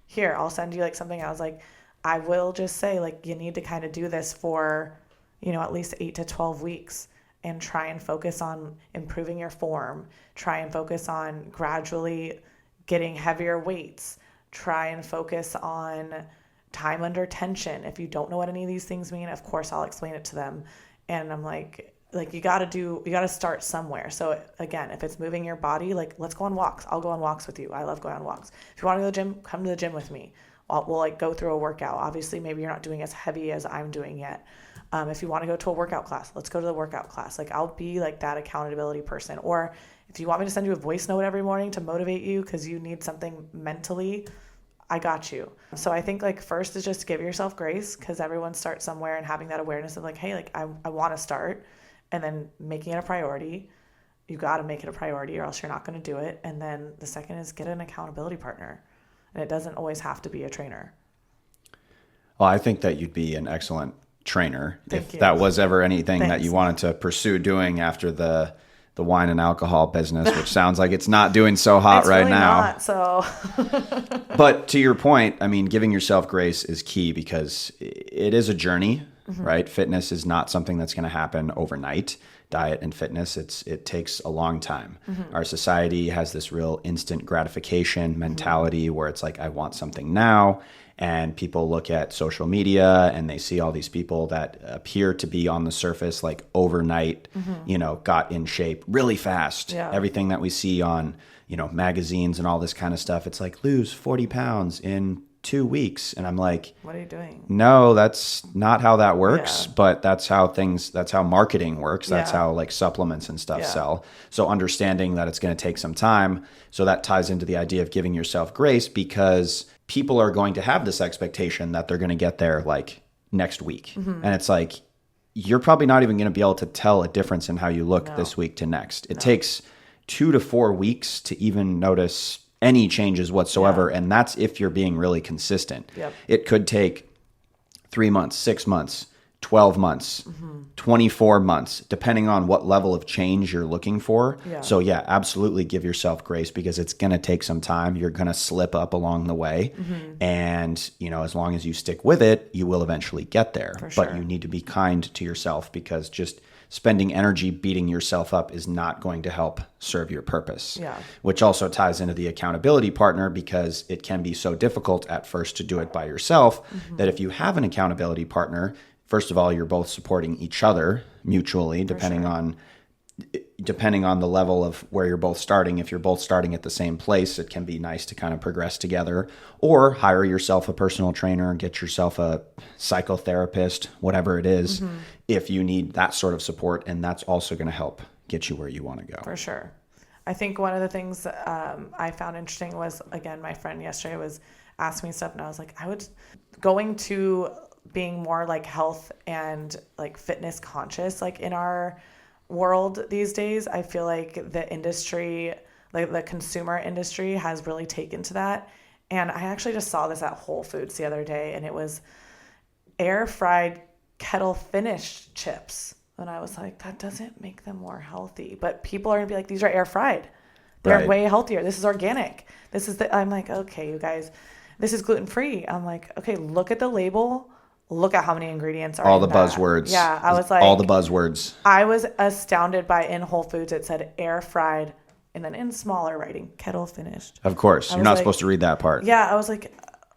Here, I'll send you like something. I was like, I will just say like, you need to kind of do this for, at least 8 to 12 weeks and try and focus on improving your form. Try and focus on gradually getting heavier weights. Try and focus on time under tension. If you don't know what any of these things mean, of course I'll explain it to them. And I'm like you got to start somewhere. So again, if it's moving your body, like let's go on walks. I'll go on walks with you. I love going on walks. If you want to go to the gym, come to the gym with me. We'll like go through a workout. Obviously, maybe you're not doing as heavy as I'm doing yet. If you want to go to a workout class, let's go to the workout class. Like I'll be like that accountability person. Or if you want me to send you a voice note every morning to motivate you because you need something mentally, I got you. So I think like first is just give yourself grace because everyone starts somewhere and having that awareness of like, hey, like I want to start, and then making it a priority. You got to make it a priority or else you're not going to do it. And then the second is get an accountability partner. And it doesn't always have to be a trainer. Well, I think that you'd be an excellent trainer Thank you. That was ever anything Thanks. that you wanted to pursue doing after the wine and alcohol business, which sounds like it's not doing so hot it's right really now. Not, so. But to your point, I mean, giving yourself grace is key because it is a journey, right? Fitness is not something that's going to happen overnight. Diet and fitness, it takes a long time. Our society has this real instant gratification mentality where it's like, I want something now. And people look at social media and they see all these people that appear to be on the surface like overnight, got in shape really fast. Yeah. Everything that we see on, magazines and all this kind of stuff, it's like lose 40 pounds in 2 weeks. And I'm like, what are you doing? No, that's not how that works. Yeah. But that's how marketing works. That's Yeah. how like supplements and stuff Yeah. sell. So understanding that it's going to take some time. So that ties into the idea of giving yourself grace because people are going to have this expectation that they're going to get there like next week. And it's like, you're probably not even going to be able to tell a difference in how you look this week to next. It takes 2 to 4 weeks to even notice any changes whatsoever. And that's if you're being really consistent. Yep. It could take 3 months, 6 months, 12 months, 24 months, depending on what level of change you're looking for. Yeah. So yeah, absolutely give yourself grace because it's going to take some time. You're going to slip up along the way. And, as long as you stick with it, you will eventually get there. For sure. But you need to be kind to yourself because just spending energy beating yourself up is not going to help serve your purpose. Yeah. Which also ties into the accountability partner because it can be so difficult at first to do it by yourself that if you have an accountability partner, first of all, you're both supporting each other mutually, depending on the level of where you're both starting. If you're both starting at the same place, it can be nice to kind of progress together, or hire yourself a personal trainer, get yourself a psychotherapist, whatever it is, if you need that sort of support. And that's also going to help get you where you want to go. For sure. I think one of the things I found interesting was, again, my friend yesterday was asking me stuff and I was like, going to being more like health and like fitness conscious, like in our world these days, I feel like the industry, like the consumer industry has really taken to that. And I actually just saw this at Whole Foods the other day and it was air fried kettle finished chips. And I was like, that doesn't make them more healthy, but people are gonna be like, these are air fried. They're way healthier. This is organic. I'm like, okay, you guys, this is gluten free. I'm like, okay, look at the label. Look at how many ingredients are all in the that. buzzwords. Yeah, I was like, all the buzzwords. I was astounded by in Whole Foods it said air fried and then in smaller writing kettle finished. Of course, you're not supposed to read that part. Yeah, I was like,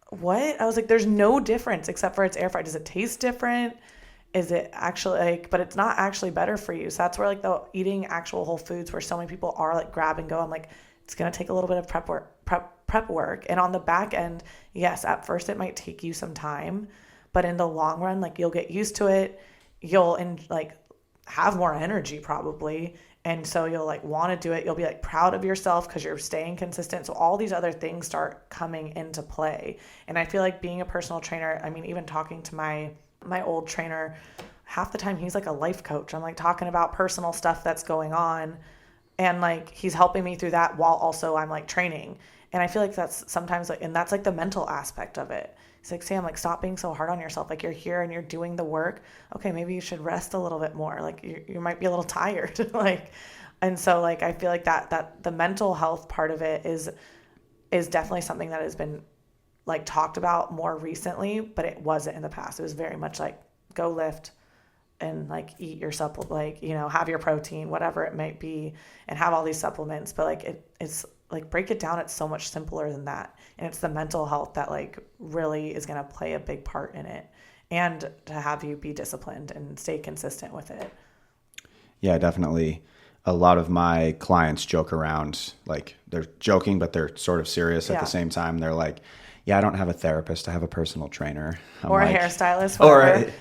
what? I was like, there's no difference except for it's air fried. Does it taste different? Is it actually like? But it's not actually better for you. So that's where like the eating actual Whole Foods, where so many people are like grab and go. I'm like, it's gonna take a little bit of prep work, and on the back end, yes, at first it might take you some time. But in the long run, like you'll get used to it. You'll have more energy probably. And so you'll like want to do it. You'll be like proud of yourself because you're staying consistent. So all these other things start coming into play. And I feel like being a personal trainer, I mean, even talking to my old trainer, half the time he's like a life coach. I'm like talking about personal stuff that's going on. And like, he's helping me through that while also I'm like training. And I feel like that's sometimes like, and that's like the mental aspect of it. He's like, Sam, like, stop being so hard on yourself. Like, you're here and you're doing the work. Okay, maybe you should rest a little bit more. Like, you might be a little tired. Like, and so like, I feel like that the mental health part of it is definitely something that has been like talked about more recently, but it wasn't in the past. It was very much like, go lift and like eat your supplement, like, you know, have your protein, whatever it might be, and have all these supplements. But like, it's like, break it down. It's so much simpler than that. And it's the mental health that like really is going to play a big part in it, and to have you be disciplined and stay consistent with it. Yeah, definitely. A lot of my clients joke around, like they're joking, but they're sort of serious at the same time. They're like, yeah, I don't have a therapist. I have a personal trainer. Or like, a hairstylist. Or a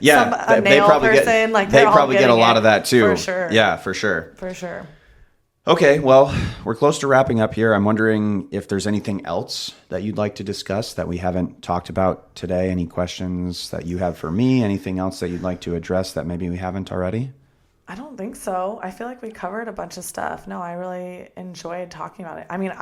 nail person. They probably get a lot of that too. For sure. Yeah, for sure. For sure. Okay, well, we're close to wrapping up here. I'm wondering if there's anything else that you'd like to discuss that we haven't talked about today. Any questions that you have for me? Anything else that you'd like to address that maybe we haven't already? I don't think so. I feel like we covered a bunch of stuff. No, I really enjoyed talking about it. I mean,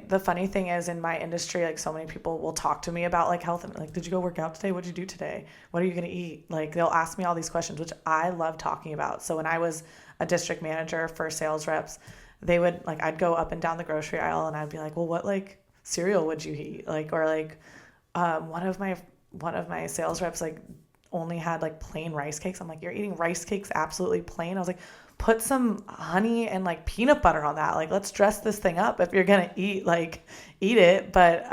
the funny thing is, in my industry, like, so many people will talk to me about like health and like, did you go work out today? What did you do today? What are you going to eat? Like, they'll ask me all these questions, which I love talking about. So when I was a district manager for sales reps, they would like, I'd go up and down the grocery aisle and I'd be like, well, what like cereal would you eat? Like, or like, one of my sales reps, like, only had like plain rice cakes. I'm like, you're eating rice cakes absolutely plain? I was like, put some honey and like peanut butter on that. Like, let's dress this thing up. If you're going to eat, like, eat it. But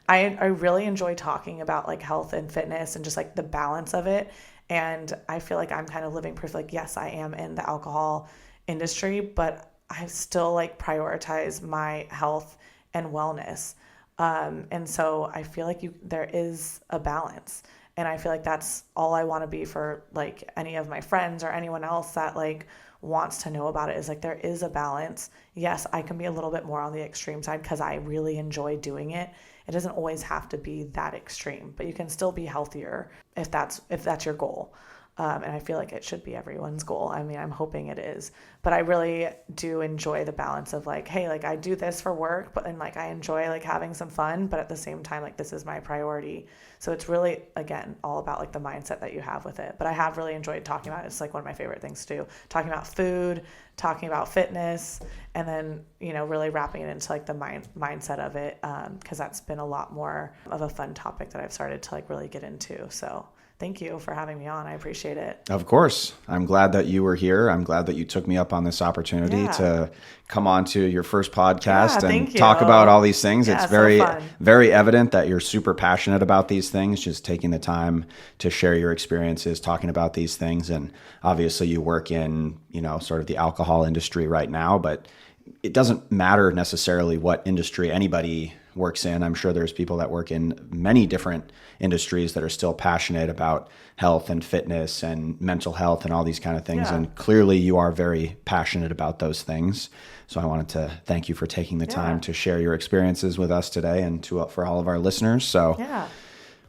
I really enjoy talking about like health and fitness and just like the balance of it. And I feel like I'm kind of living proof, like, yes, I am in the alcohol industry, but I still like prioritize my health and wellness. And so I feel like there is a balance. And I feel like that's all I want to be for like any of my friends or anyone else that like wants to know about it, is like, there is a balance. Yes, I can be a little bit more on the extreme side because I really enjoy doing it. It doesn't always have to be that extreme, but you can still be healthier if that's your goal. And I feel like it should be everyone's goal. I mean, I'm hoping it is, but I really do enjoy the balance of like, hey, like, I do this for work, but then like, I enjoy like having some fun, but at the same time, like, this is my priority. So it's really, again, all about like the mindset that you have with it. But I have really enjoyed talking about it. It's like one of my favorite things to do, talking about food, talking about fitness, and then, you know, really wrapping it into like the mindset of it. 'Cause that's been a lot more of a fun topic that I've started to like really get into. So thank you for having me on. I appreciate it. Of course. I'm glad that you were here. I'm glad that you took me up on this opportunity to come on to your first podcast and talk about all these things. It's very, very evident that you're super passionate about these things, just taking the time to share your experiences, talking about these things. And obviously you work in, you know, sort of the alcohol industry right now, but it doesn't matter necessarily what industry anybody works in. I'm sure there's people that work in many different industries that are still passionate about health and fitness and mental health and all these kind of things. Yeah. And clearly you are very passionate about those things. So I wanted to thank you for taking the time to share your experiences with us today and for all of our listeners. So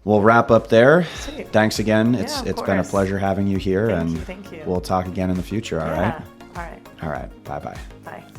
we'll wrap up there. Sweet. Thanks again. It's been a pleasure having you here. Thank you. We'll talk again in the future. All right. All right. All right. Bye-bye. Bye.